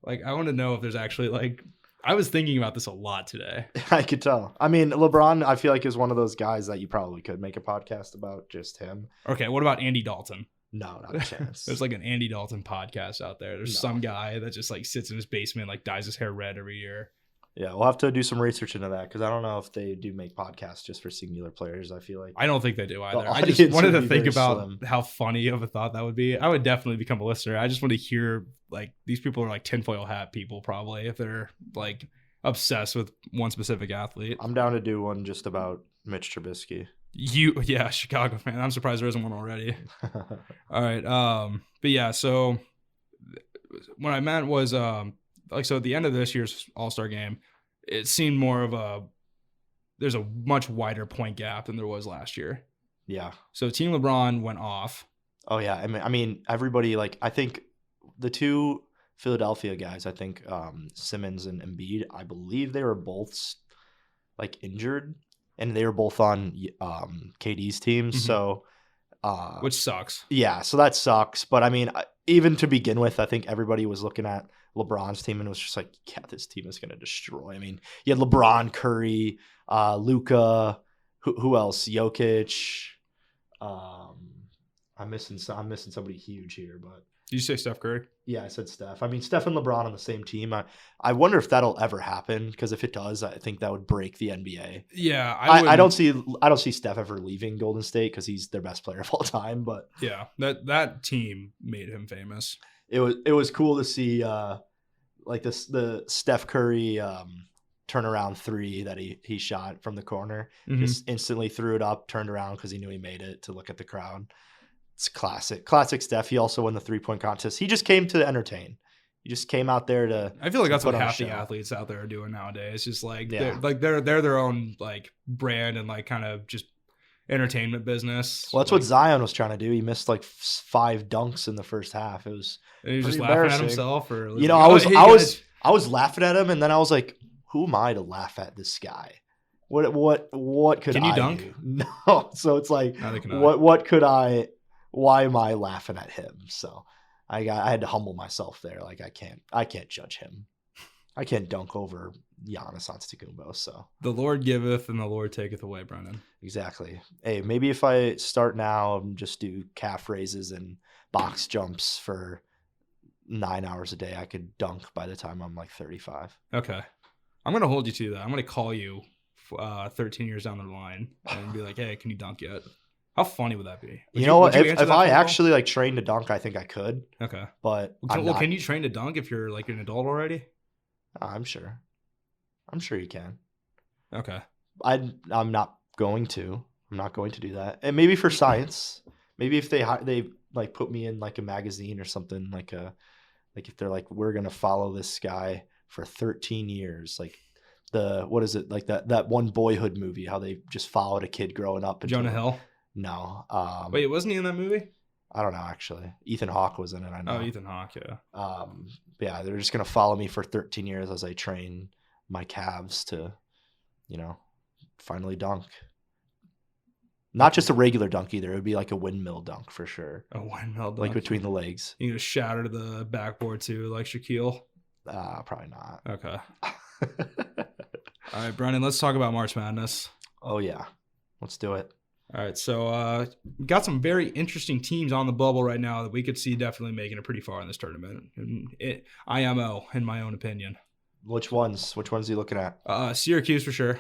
[SPEAKER 1] Like, I want to know if there's actually like, I was thinking about this a lot today.
[SPEAKER 2] I could tell. I mean, LeBron, I feel like is one of those guys that you probably could make a podcast about just him.
[SPEAKER 1] Okay, what about Andy Dalton?
[SPEAKER 2] No, not a chance.
[SPEAKER 1] There's like an Andy Dalton podcast out there. There's some guy that just like sits in his basement, like dyes his hair red every year.
[SPEAKER 2] Yeah, we'll have to do some research into that because I don't know if they do make podcasts just for singular players. I feel like
[SPEAKER 1] I don't think they do either. I just wanted to think about how funny of a thought that would be. I would definitely become a listener. I just want to hear like these people are like tinfoil hat people probably if they're like obsessed with one specific athlete.
[SPEAKER 2] I'm down to do one just about Mitch Trubisky.
[SPEAKER 1] Chicago fan. I'm surprised there isn't one already. All right. But yeah, so what I meant was so at the end of this year's All-Star game, it seemed more of there's a much wider point gap than there was last year.
[SPEAKER 2] Yeah.
[SPEAKER 1] So Team LeBron went off.
[SPEAKER 2] Oh yeah. I mean everybody, like, I think the two Philadelphia guys, I think Simmons and Embiid, I believe they were both like injured. And they were both on KD's team, so
[SPEAKER 1] which sucks.
[SPEAKER 2] Yeah, so that sucks. But I mean, even to begin with, I think everybody was looking at LeBron's team and was just like, "Yeah, this team is going to destroy." I mean, you had LeBron, Curry, Luka, who else? Jokic. I'm missing somebody huge here, but.
[SPEAKER 1] Did you say Steph Curry?
[SPEAKER 2] Yeah, I said Steph. I mean, Steph and LeBron on the same team. I wonder if that'll ever happen because if it does, I think that would break the NBA.
[SPEAKER 1] Yeah,
[SPEAKER 2] I don't see Steph ever leaving Golden State because he's their best player of all time. But
[SPEAKER 1] yeah, that team made him famous.
[SPEAKER 2] It was cool to see like the Steph Curry turnaround three that he shot from the corner. Mm-hmm. Just instantly threw it up, turned around because he knew he made it to look at the crowd. It's classic Steph. He also won the 3-point contest. He just came to entertain. He just came out there to.
[SPEAKER 1] I feel like that's what half the athletes out there are doing nowadays. It's just like they're their own like brand and like kind of just entertainment business.
[SPEAKER 2] Well, that's what Zion was trying to do. He missed like 5 dunks in the first half. It was.
[SPEAKER 1] And he was just laughing at himself, or
[SPEAKER 2] I was laughing at him, and then I was like, "Who am I to laugh at this guy? What could I
[SPEAKER 1] dunk?
[SPEAKER 2] Do? No." So it's like, what could I? Why am I laughing at him? So I had to humble myself there. Like I can't judge him. I can't dunk over Giannis Antetokounmpo. So
[SPEAKER 1] the Lord giveth and the Lord taketh away, Brennan.
[SPEAKER 2] Exactly. Hey, maybe if I start now and just do calf raises and box jumps for 9 hours a day, I could dunk by the time I'm like 35.
[SPEAKER 1] Okay. I'm going to hold you to that. I'm going to call you 13 years down the line and be like, hey, can you dunk yet? How funny would that be?
[SPEAKER 2] You know what? If I actually like trained to dunk, I think I could.
[SPEAKER 1] Okay.
[SPEAKER 2] But
[SPEAKER 1] can you train to dunk if you're like an adult already?
[SPEAKER 2] I'm sure you can.
[SPEAKER 1] Okay.
[SPEAKER 2] I'm not going to. I'm not going to do that. And maybe for science, maybe if they like put me in like a magazine or something, like if they're like, we're gonna follow this guy for 13 years, like what is it, like that one Boyhood movie, how they just followed a kid growing up.
[SPEAKER 1] Jonah Hill.
[SPEAKER 2] No.
[SPEAKER 1] Wait, wasn't he in that movie?
[SPEAKER 2] I don't know, actually. Ethan Hawke was in it, I know.
[SPEAKER 1] Oh, Ethan Hawke, yeah.
[SPEAKER 2] Yeah, they're just going to follow me for 13 years as I train my calves to, finally dunk. Not just a regular dunk either. It would be like a windmill dunk for sure.
[SPEAKER 1] A windmill dunk?
[SPEAKER 2] Like between the legs.
[SPEAKER 1] You gonna shatter the backboard too, like Shaquille?
[SPEAKER 2] Probably not.
[SPEAKER 1] Okay. All right, Brennan, let's talk about March Madness.
[SPEAKER 2] Oh, yeah. Let's do it.
[SPEAKER 1] All right, so we got some very interesting teams on the bubble right now that we could see definitely making it pretty far in this tournament. IMO, in my own opinion.
[SPEAKER 2] Which ones? Which ones are you looking at?
[SPEAKER 1] Syracuse for sure.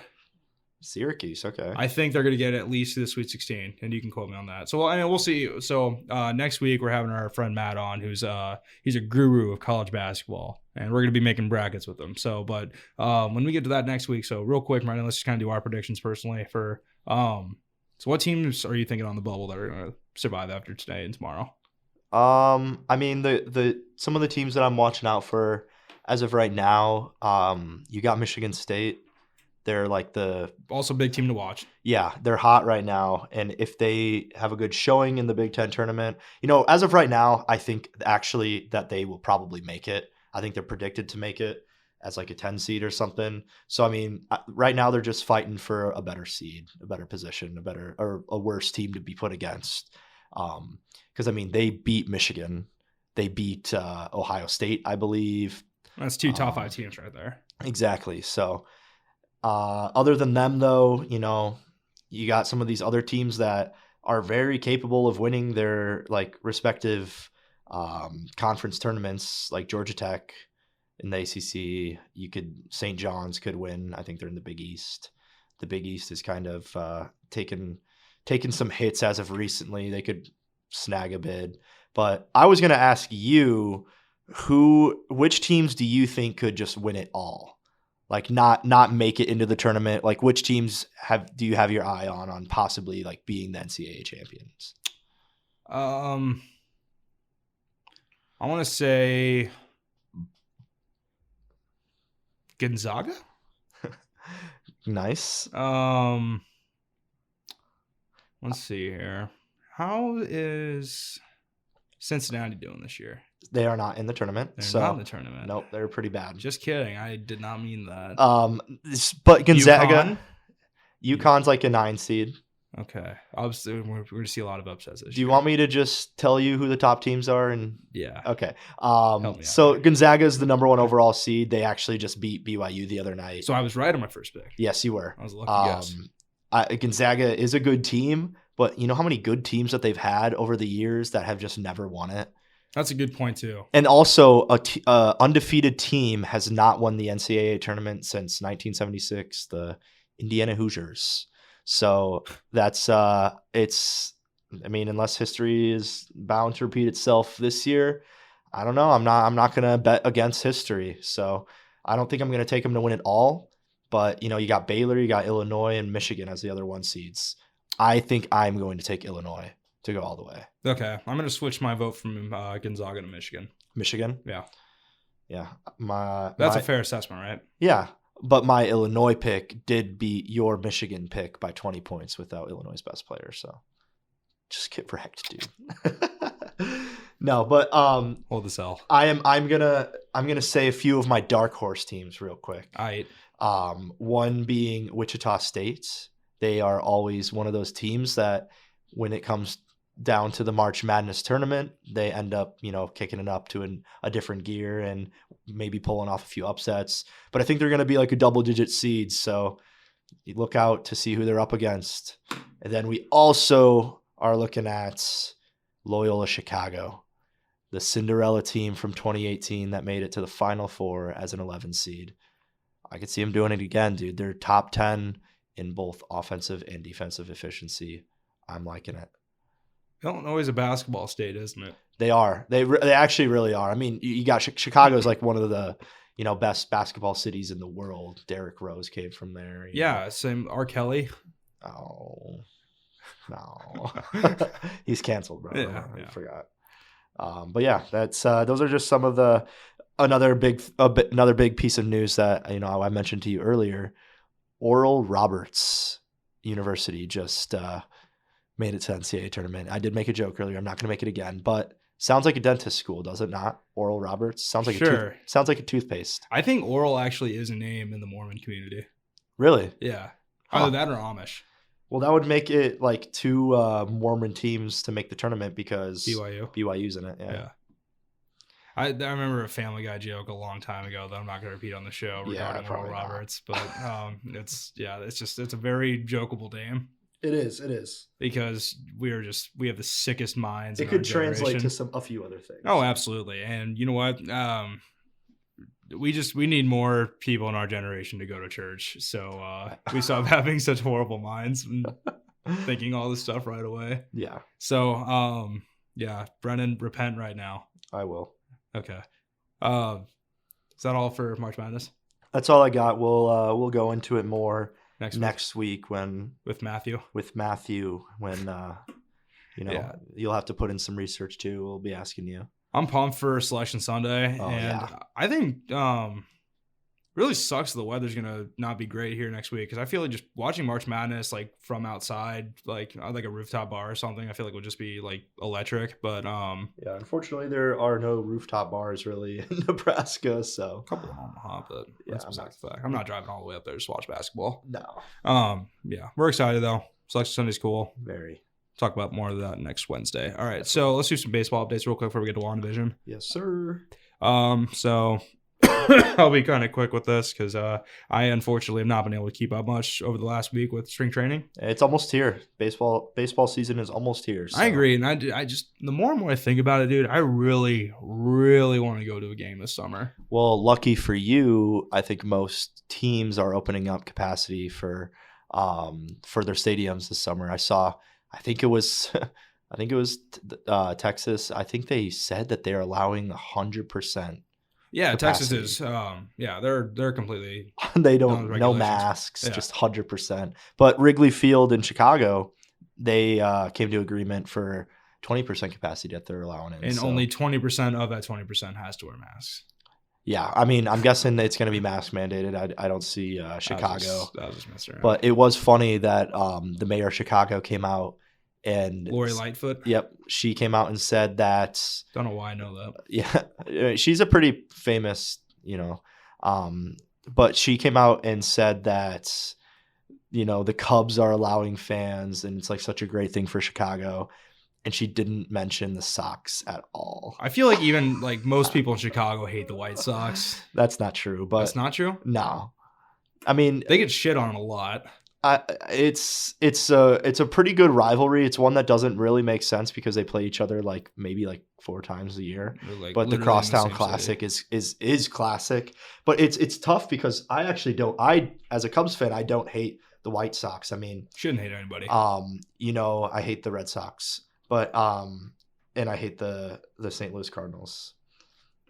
[SPEAKER 2] Syracuse, okay.
[SPEAKER 1] I think they're going to get at least to the Sweet 16, and you can quote me on that. So we'll see. So next week we're having our friend Matt on, who's he's a guru of college basketball, and we're going to be making brackets with him. So, but when we get to that next week, so real quick, Martin, let's just kind of do our predictions personally for. So what teams are you thinking on the bubble that are going to survive after today and tomorrow?
[SPEAKER 2] I mean, the some of the teams that I'm watching out for as of right now, you got Michigan State. They're like
[SPEAKER 1] also big team to watch.
[SPEAKER 2] Yeah, they're hot right now. And if they have a good showing in the Big Ten tournament, as of right now, I think actually that they will probably make it. I think they're predicted to make it as like a 10 seed or something. So, I mean, right now they're just fighting for a better seed, a better position, or a worse team to be put against. Because, I mean, they beat Michigan. They beat Ohio State, I believe.
[SPEAKER 1] That's 2 top 5 teams right there.
[SPEAKER 2] Exactly. So, other than them, though, you got some of these other teams that are very capable of winning their like respective conference tournaments, like Georgia Tech in the ACC. St. John's could win. I think they're in the Big East. The Big East is kind of taken some hits as of recently. They could snag a bid. But I was going to ask you, which teams do you think could just win it all? Like not make it into the tournament. Like which teams do you have your eye on possibly like being the NCAA champions?
[SPEAKER 1] I want to say Gonzaga.
[SPEAKER 2] Nice.
[SPEAKER 1] Let's see here. How is Cincinnati doing this year?
[SPEAKER 2] They are not in the tournament.
[SPEAKER 1] They're not in the tournament.
[SPEAKER 2] Nope, they're pretty bad.
[SPEAKER 1] Just kidding. I did not mean that.
[SPEAKER 2] But Gonzaga, UConn's like a 9 seed.
[SPEAKER 1] Okay. Obviously, we're going to see a lot of upsets this year.
[SPEAKER 2] Do you want me to just tell you who the top teams are?
[SPEAKER 1] Yeah.
[SPEAKER 2] Okay. So Gonzaga is the number 1 overall seed. They actually just beat BYU the other night.
[SPEAKER 1] So I was right on my first pick.
[SPEAKER 2] Yes, you were.
[SPEAKER 1] I was a lucky guess.
[SPEAKER 2] Gonzaga is a good team, but you know how many good teams that they've had over the years that have just never won it?
[SPEAKER 1] That's a good point, too.
[SPEAKER 2] And also, a undefeated team has not won the NCAA tournament since 1976, the Indiana Hoosiers. So that's unless history is bound to repeat itself this year, I don't know. I'm not going to bet against history. So I don't think I'm going to take them to win it all. But, you got Baylor, you got Illinois, and Michigan as the other 1 seeds. I think I'm going to take Illinois to go all the way.
[SPEAKER 1] Okay. I'm going to switch my vote from Gonzaga to Michigan.
[SPEAKER 2] Michigan?
[SPEAKER 1] Yeah.
[SPEAKER 2] Yeah.
[SPEAKER 1] That's a fair assessment, right?
[SPEAKER 2] Yeah. But my Illinois pick did beat your Michigan pick by 20 points without Illinois' best player. So just get wrecked, dude. No, but
[SPEAKER 1] hold the cell.
[SPEAKER 2] I'm gonna say a few of my dark horse teams real quick.
[SPEAKER 1] All right.
[SPEAKER 2] One being Wichita State. They are always one of those teams that when it comes down to the March Madness tournament, they end up, kicking it up to a different gear and maybe pulling off a few upsets. But I think they're going to be like a double-digit seed, so you look out to see who they're up against. And then we also are looking at Loyola Chicago, the Cinderella team from 2018 that made it to the Final Four as an 11 seed. I could see them doing it again, dude. They're top 10 in both offensive and defensive efficiency. I'm liking it.
[SPEAKER 1] Illinois is a basketball state, isn't it?
[SPEAKER 2] They are. They actually really are. I mean, you got Chicago is like one of the best basketball cities in the world. Derrick Rose came from there.
[SPEAKER 1] Yeah, same. R. Kelly.
[SPEAKER 2] Oh no, he's canceled, bro.
[SPEAKER 1] Yeah.
[SPEAKER 2] I forgot. But yeah, that's those are just some of another big piece of news that I mentioned to you earlier. Oral Roberts University just made it to NCAA tournament. I did make a joke earlier. I'm not going to make it again, but sounds like a dentist school, does it not? Oral Roberts sounds like sounds like a toothpaste.
[SPEAKER 1] I think Oral actually is a name in the Mormon community.
[SPEAKER 2] Really?
[SPEAKER 1] Yeah. Either that or Amish.
[SPEAKER 2] Well, that would make it like 2 Mormon teams to make the tournament because BYU's in it. Yeah.
[SPEAKER 1] I remember a Family Guy joke a long time ago that I'm not going to repeat on the show regarding Oral Roberts, but it's a very jokeable name.
[SPEAKER 2] It is
[SPEAKER 1] because we have the sickest minds.
[SPEAKER 2] It could translate to a few other things.
[SPEAKER 1] Oh, absolutely. And you know what? We need more people in our generation to go to church. So we stop having such horrible minds and thinking all this stuff right away.
[SPEAKER 2] Yeah.
[SPEAKER 1] So Brennan, repent right now.
[SPEAKER 2] I will.
[SPEAKER 1] Okay. Is that all for March Madness?
[SPEAKER 2] That's all I got. We'll go into it more next week when
[SPEAKER 1] with Matthew
[SPEAKER 2] when you'll have to put in some research too. We'll be asking you.
[SPEAKER 1] I'm pumped for Selection Sunday, I think Really sucks the weather's gonna not be great here next week because I feel like just watching March Madness like from outside, like a rooftop bar or something, I feel like would just be like electric. But
[SPEAKER 2] yeah, unfortunately there are no rooftop bars really in Nebraska, so
[SPEAKER 1] a couple in Omaha, but
[SPEAKER 2] yeah,
[SPEAKER 1] that's besides the fact. I'm not driving all the way up there to watch basketball.
[SPEAKER 2] No.
[SPEAKER 1] Yeah, we're excited though. Selection Sunday's cool.
[SPEAKER 2] Very.
[SPEAKER 1] Talk about more of that next Wednesday. All right, so let's do some baseball updates real quick before we get to WandaVision.
[SPEAKER 2] Yes, sir.
[SPEAKER 1] So I'll be kind of quick with this because I unfortunately have not been able to keep up much over the last week with spring training.
[SPEAKER 2] It's almost here. Baseball season is almost here. So.
[SPEAKER 1] I agree, and I just the more and more I think about it, dude, I really, really want to go to a game this summer.
[SPEAKER 2] Well, lucky for you, I think most teams are opening up capacity for their stadiums this summer. I think it was Texas. I think they said that they're allowing 100%.
[SPEAKER 1] Yeah,
[SPEAKER 2] capacity.
[SPEAKER 1] Texas is. They're completely.
[SPEAKER 2] They don't no masks, just 100%. But Wrigley Field in Chicago, they came to agreement for 20% capacity that they're allowing in,
[SPEAKER 1] and only 20% of that 20% has to wear masks.
[SPEAKER 2] Yeah, I mean, I'm guessing it's going to be mask mandated. I don't see Chicago.
[SPEAKER 1] I was just messing around.
[SPEAKER 2] But it was funny that the mayor of Chicago came out and
[SPEAKER 1] Lori Lightfoot.
[SPEAKER 2] Yep, she came out and said that.
[SPEAKER 1] Don't know why I know that.
[SPEAKER 2] Yeah, she's a pretty famous, but she came out and said that, the Cubs are allowing fans, and it's like such a great thing for Chicago. And she didn't mention the Sox at all.
[SPEAKER 1] I feel like even like most people in Chicago hate the White Sox.
[SPEAKER 2] That's not true. But
[SPEAKER 1] that's not true?
[SPEAKER 2] No. I mean,
[SPEAKER 1] they get shit on a lot.
[SPEAKER 2] It's a pretty good rivalry. It's one that doesn't really make sense because they play each other maybe 4 times a year. But the Crosstown Classic is classic. But it's tough because as a Cubs fan, I don't hate the White Sox. I mean,
[SPEAKER 1] shouldn't hate anybody.
[SPEAKER 2] I hate the Red Sox. But and I hate the St. Louis Cardinals.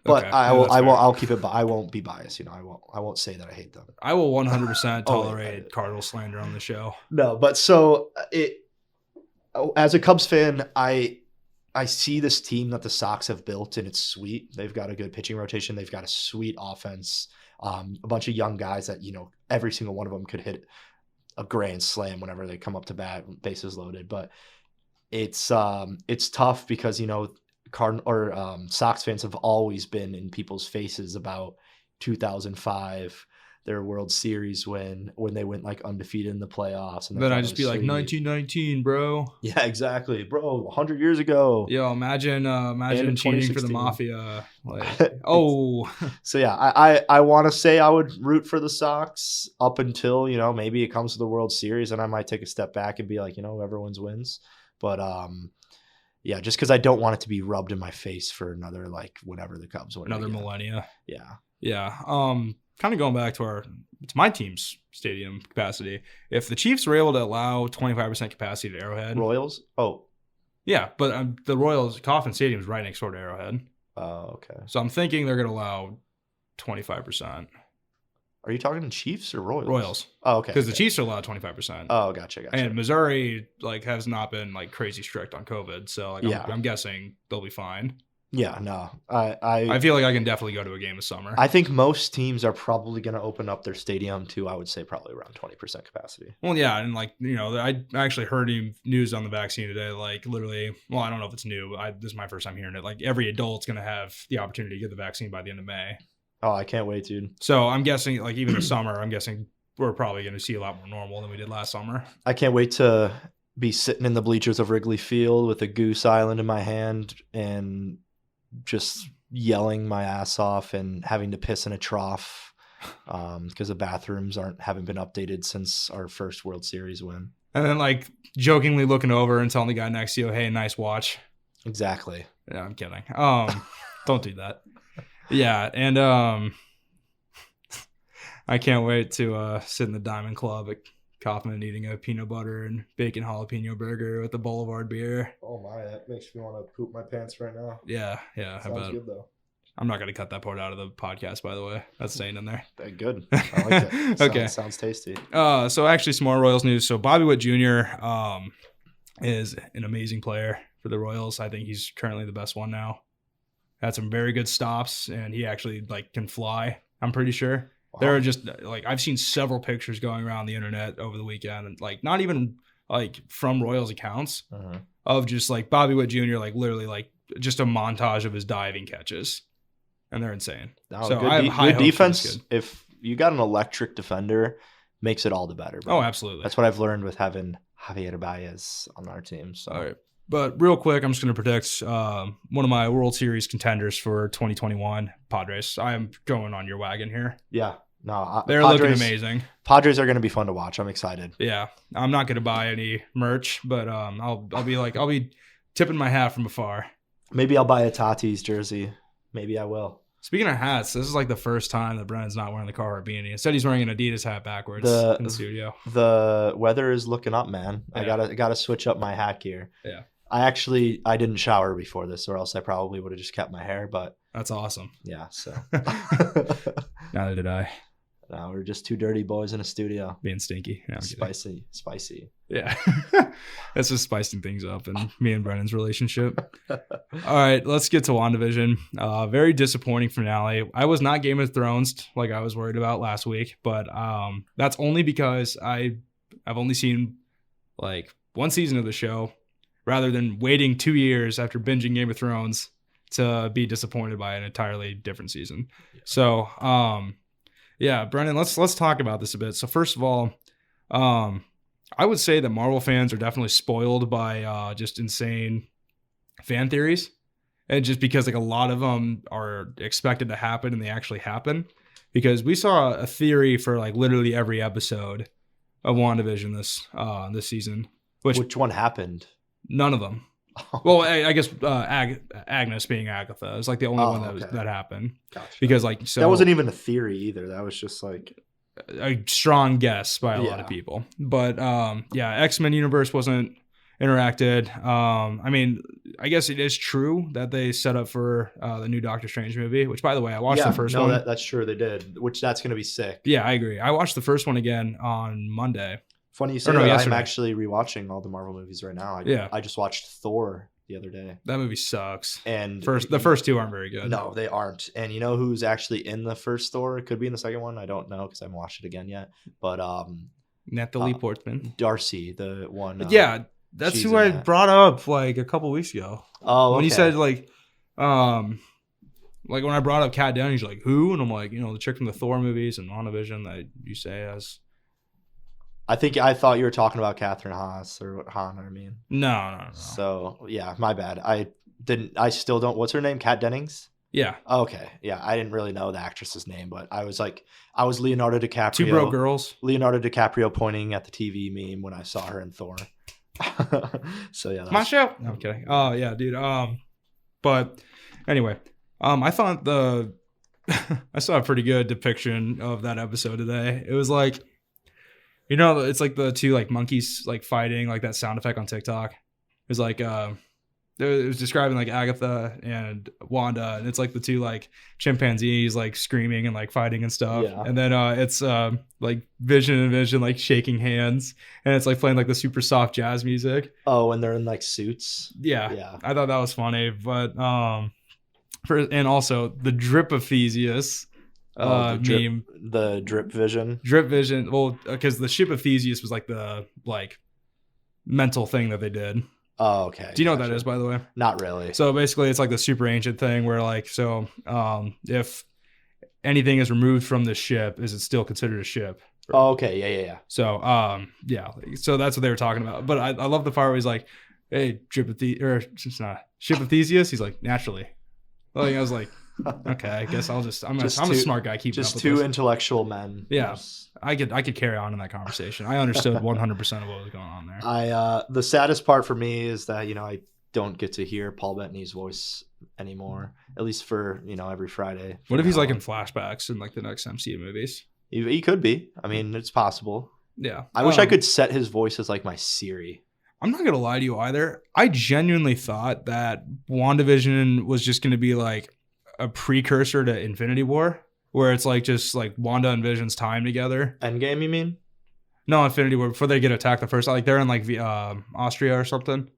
[SPEAKER 2] But okay. I'll keep it. I won't be biased. I won't say that I hate them.
[SPEAKER 1] I will 100% tolerate Cardinal slander on the show.
[SPEAKER 2] No, but so as a Cubs fan, I see this team that the Sox have built, and it's sweet. They've got a good pitching rotation. They've got a sweet offense. A bunch of young guys that every single one of them could hit a grand slam whenever they come up to bat, bases loaded. But it's tough because Sox fans have always been in people's faces about 2005, their World Series when they went undefeated in the playoffs. And
[SPEAKER 1] then I just be like 1919, bro.
[SPEAKER 2] Yeah, exactly, bro. 100 years ago.
[SPEAKER 1] Yo, imagine cheating for the Mafia.
[SPEAKER 2] So yeah, I want to say I would root for the Sox up until maybe it comes to the World Series, and I might take a step back and be like, whoever wins. But yeah, just because I don't want it to be rubbed in my face for another whenever the Cubs win.
[SPEAKER 1] Another millennia.
[SPEAKER 2] Yeah.
[SPEAKER 1] Yeah. Kind of going back to my team's stadium capacity. If the Chiefs were able to allow 25% capacity to Arrowhead.
[SPEAKER 2] Royals? Oh.
[SPEAKER 1] Yeah, but the Royals Kauffman Stadium is right next door to Arrowhead.
[SPEAKER 2] Oh, okay.
[SPEAKER 1] So I'm thinking they're going to allow 25%.
[SPEAKER 2] Are you talking Chiefs or Royals?
[SPEAKER 1] Royals.
[SPEAKER 2] Oh, okay.
[SPEAKER 1] Because the Chiefs are allowed 25%.
[SPEAKER 2] Oh, gotcha.
[SPEAKER 1] And Missouri has not been crazy strict on COVID, so I'm guessing they'll be fine.
[SPEAKER 2] Yeah, no.
[SPEAKER 1] I feel like I can definitely go to a game this summer.
[SPEAKER 2] I think most teams are probably going to open up their stadium to, I would say, probably around 20% capacity.
[SPEAKER 1] Well, yeah, and I actually heard news on the vaccine today. Literally, well, I don't know if it's new. This is my first time hearing it. Every adult's going to have the opportunity to get the vaccine by the end of May.
[SPEAKER 2] Oh, I can't wait, dude.
[SPEAKER 1] So I'm guessing, even this summer, I'm guessing we're probably going to see a lot more normal than we did last summer.
[SPEAKER 2] I can't wait to be sitting in the bleachers of Wrigley Field with a Goose Island in my hand and just yelling my ass off and having to piss in a trough because the bathrooms haven't been updated since our first World Series win.
[SPEAKER 1] And then jokingly looking over and telling the guy next to you, "Hey, nice watch."
[SPEAKER 2] Exactly.
[SPEAKER 1] Yeah, I'm kidding. Don't do that. Yeah, and I can't wait to sit in the Diamond Club at Kauffman eating a peanut butter and bacon jalapeno burger with the Boulevard beer.
[SPEAKER 2] Oh my, that makes me want to poop my pants right now.
[SPEAKER 1] Yeah.
[SPEAKER 2] Sounds good though.
[SPEAKER 1] I'm not going to cut that part out of the podcast, by the way. That's staying in there.
[SPEAKER 2] Good. I like it.
[SPEAKER 1] Okay.
[SPEAKER 2] Sounds tasty.
[SPEAKER 1] So actually some more Royals news. So Bobby Witt Jr. Is an amazing player for the Royals. I think he's currently the best one now. Had some very good stops, and he actually can fly, I'm pretty sure. There are just like I've seen several pictures going around the internet over the weekend, and like not even like from Royals accounts of just like Bobby Witt Jr. like literally like just a montage of his diving catches, and they're insane. So I have high hopes
[SPEAKER 2] defense. If you got an electric defender, makes it all the better.
[SPEAKER 1] Bro. Oh, absolutely.
[SPEAKER 2] That's what I've learned with having Javier Baez on our team. So.
[SPEAKER 1] All right. But real quick, I'm just going to predict one of my World Series contenders for 2021, Padres. I am going on your wagon here.
[SPEAKER 2] Yeah. No,
[SPEAKER 1] they're looking amazing.
[SPEAKER 2] Padres are going to be fun to watch. I'm excited.
[SPEAKER 1] Yeah. I'm not going to buy any merch, but I'll be tipping my hat from afar.
[SPEAKER 2] Maybe I'll buy a Tatis jersey. Maybe I will.
[SPEAKER 1] Speaking of hats, this is like the first time that Brennan's not wearing the Carhartt beanie. Instead, he's wearing an Adidas hat backwards in the studio.
[SPEAKER 2] The weather is looking up, man. Yeah. I gotta switch up my hat gear.
[SPEAKER 1] Yeah.
[SPEAKER 2] I didn't shower before this, or else I probably would have just kept my hair. But
[SPEAKER 1] that's awesome.
[SPEAKER 2] Yeah. So
[SPEAKER 1] neither did I.
[SPEAKER 2] No, we're just two dirty boys in a studio.
[SPEAKER 1] Being stinky. No,
[SPEAKER 2] spicy.
[SPEAKER 1] Yeah. That's just spicing things up in me and Brennan's relationship. All right, let's get to WandaVision. Very disappointing finale. I was not Game of Thrones like I was worried about last week, but that's only because I've only seen like one season of the show rather than waiting 2 years after binging Game of Thrones to be disappointed by an entirely different season. Yeah. So, yeah, Brennan, let's talk about this a bit. So first of all, I would say that Marvel fans are definitely spoiled by just insane fan theories, and just because like a lot of them are expected to happen and they actually happen. Because we saw a theory for like literally every episode of WandaVision this season.
[SPEAKER 2] Which one happened?
[SPEAKER 1] None of them. Well, I guess Agnes being Agatha is like the only one that happened. Gotcha. Because like so
[SPEAKER 2] that wasn't even a theory either. That was just like
[SPEAKER 1] a strong guess by a lot of people. But yeah, X-Men universe wasn't interacted. I mean, I guess it is true that they set up for the new Doctor Strange movie, which by the way, I watched the first one.
[SPEAKER 2] That's true. They did, which that's going to be sick.
[SPEAKER 1] Yeah, I agree. I watched the first one again on Monday.
[SPEAKER 2] Funny you say that. I'm actually rewatching all the Marvel movies right now. I just watched Thor the other day.
[SPEAKER 1] That movie sucks.
[SPEAKER 2] And
[SPEAKER 1] the first two aren't very good.
[SPEAKER 2] No, they aren't. And you know who's actually in the first Thor? It could be in the second one. I don't know because I haven't watched it again yet. But
[SPEAKER 1] Natalie Portman.
[SPEAKER 2] Darcy, the one.
[SPEAKER 1] Yeah, that's who I brought up like a couple weeks ago.
[SPEAKER 2] Oh,
[SPEAKER 1] when he said like when I brought up Kat Dennings, like who? And I'm like, the chick from the Thor movies and WandaVision that you say as.
[SPEAKER 2] I thought you were talking about Catherine Haas or Han. I mean,
[SPEAKER 1] no.
[SPEAKER 2] So yeah, my bad. I still don't. What's her name? Kat Dennings.
[SPEAKER 1] Yeah.
[SPEAKER 2] Okay. Yeah, I didn't really know the actress's name, but I was Leonardo DiCaprio.
[SPEAKER 1] Two broke girls.
[SPEAKER 2] Leonardo DiCaprio pointing at the TV meme when I saw her in Thor. So yeah,
[SPEAKER 1] my show. No, I'm kidding. Oh yeah, dude. But anyway, I thought I saw a pretty good depiction of that episode today. It was like. It's like the two like monkeys like fighting, like that sound effect on TikTok. It was like it was describing like Agatha and Wanda, and it's like the two like chimpanzees like screaming and like fighting and stuff. Yeah. And then it's like Vision and Vision like shaking hands, and it's like playing like the super soft jazz music.
[SPEAKER 2] Oh, and they're in like suits.
[SPEAKER 1] Yeah. I thought that was funny, but and also the drip of Theseus. Meme.
[SPEAKER 2] The drip vision.
[SPEAKER 1] Well, because the ship of Theseus was like the mental thing that they did.
[SPEAKER 2] Oh, okay.
[SPEAKER 1] Do you know what that is, by the way?
[SPEAKER 2] Not really.
[SPEAKER 1] So basically, it's like the super ancient thing where if anything is removed from the ship, is it still considered a ship?
[SPEAKER 2] Oh, okay. Yeah.
[SPEAKER 1] So so that's what they were talking about. But I love the part where he's like, "Hey, ship of Theseus." He's like, "Naturally." Like I was like. Okay, I guess I'm a smart guy keeping up with
[SPEAKER 2] two intellectual men.
[SPEAKER 1] Yeah, I could carry on in that conversation. I understood 100% of what was going on there.
[SPEAKER 2] The saddest part for me is that I don't get to hear Paul Bettany's voice anymore, at least for every Friday.
[SPEAKER 1] What if he's like in flashbacks in like the next MCU movies?
[SPEAKER 2] He could be. I mean, it's possible.
[SPEAKER 1] Yeah,
[SPEAKER 2] I wish I could set his voice as like my Siri.
[SPEAKER 1] I'm not gonna lie to you either. I genuinely thought that WandaVision was just gonna be like a precursor to Infinity War, where it's like just like Wanda and Vision's time together.
[SPEAKER 2] Endgame, you mean?
[SPEAKER 1] No, Infinity War, before they get attacked the first, like they're in like Austria or something.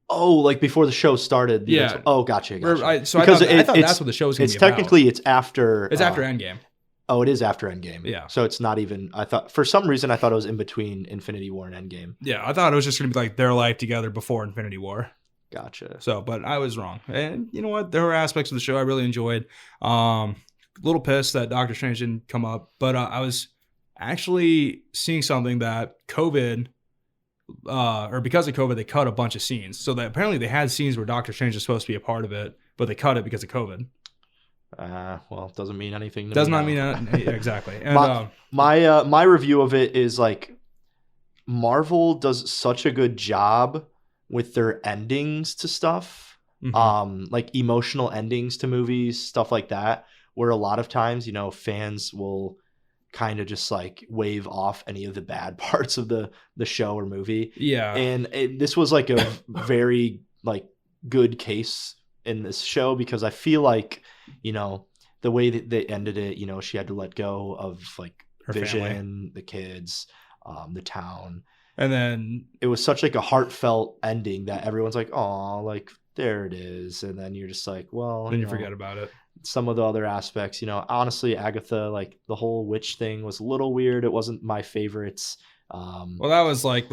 [SPEAKER 2] Oh, like before the show started.
[SPEAKER 1] Yeah.
[SPEAKER 2] Oh, gotcha.
[SPEAKER 1] I thought that's what the show was going to be
[SPEAKER 2] technically, it's after.
[SPEAKER 1] It's after Endgame.
[SPEAKER 2] Oh, it is after Endgame.
[SPEAKER 1] Yeah.
[SPEAKER 2] So it's not even. I thought for some reason it was in between Infinity War and Endgame.
[SPEAKER 1] Yeah, I thought it was just gonna be like their life together before Infinity War.
[SPEAKER 2] Gotcha.
[SPEAKER 1] So, but I was wrong. And you know what? There were aspects of the show I really enjoyed. A little pissed that Doctor Strange didn't come up, but I was actually seeing something that COVID, or because of COVID, they cut a bunch of scenes. So that apparently they had scenes where Doctor Strange is supposed to be a part of it, but they cut it because of COVID.
[SPEAKER 2] Well, it doesn't mean anything.
[SPEAKER 1] Does not mean exactly. And
[SPEAKER 2] my review of it is like Marvel does such a good job with their endings to stuff, like emotional endings to movies, stuff like that, where a lot of times, fans will kind of just like wave off any of the bad parts of the show or movie.
[SPEAKER 1] Yeah.
[SPEAKER 2] And this was like a very like good case in this show, because I feel like, the way that they ended it, she had to let go of like
[SPEAKER 1] her
[SPEAKER 2] Vision,
[SPEAKER 1] family,
[SPEAKER 2] the kids, the town.
[SPEAKER 1] And then
[SPEAKER 2] it was such like a heartfelt ending that everyone's like, oh, like there it is. And then you're just like, well,
[SPEAKER 1] then you forget about it.
[SPEAKER 2] Some of the other aspects, honestly, Agatha, like the whole witch thing was a little weird. It wasn't my favorites.
[SPEAKER 1] Well, that was like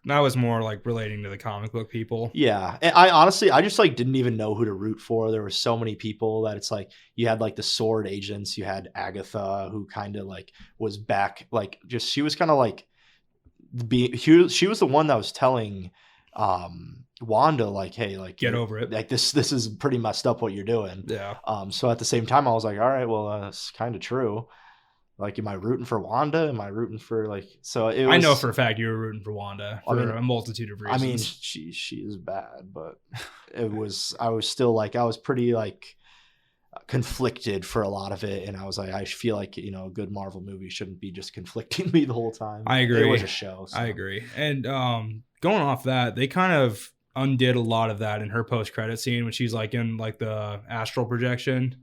[SPEAKER 1] that was more like relating to the comic book people.
[SPEAKER 2] Yeah. And I just like didn't even know who to root for. There were so many people that it's like you had like the sword agents, you had Agatha, who kind of like was back, like just she was kind of like she was the one that was telling Wanda like, hey, like
[SPEAKER 1] get over it,
[SPEAKER 2] like this is pretty messed up what you're doing.
[SPEAKER 1] Yeah.
[SPEAKER 2] So at the same time I was like, all right, well, it's kind of true. Like, am I rooting for Wanda? Am I rooting for like? So it was,
[SPEAKER 1] I know for a fact you were rooting for Wanda for a multitude of reasons.
[SPEAKER 2] I mean, she is bad, but I was still like, I was pretty like conflicted for a lot of it, and I was like, I feel like a good Marvel movie shouldn't be just conflicting me the whole time.
[SPEAKER 1] I agree.
[SPEAKER 2] It was a show. So.
[SPEAKER 1] I agree. And going off that, they kind of undid a lot of that in her post-credit scene when she's like in like the astral projection.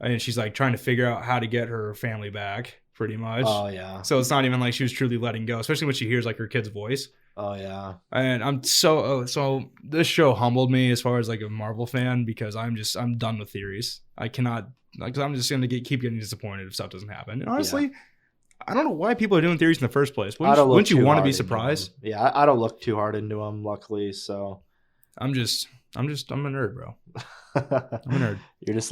[SPEAKER 1] And she's like trying to figure out how to get her family back, pretty much.
[SPEAKER 2] Oh, yeah.
[SPEAKER 1] So it's not even like she was truly letting go, especially when she hears like her kid's voice.
[SPEAKER 2] Oh, yeah.
[SPEAKER 1] And I'm so this show humbled me as far as like a Marvel fan, because I'm done with theories. I cannot, like, I'm just going to keep getting disappointed if stuff doesn't happen. And honestly, I don't know why people are doing theories in the first place. Wouldn't you want to be surprised?
[SPEAKER 2] Yeah, I don't look too hard into them, luckily. So
[SPEAKER 1] I'm a nerd, bro. I'm a nerd.
[SPEAKER 2] You're just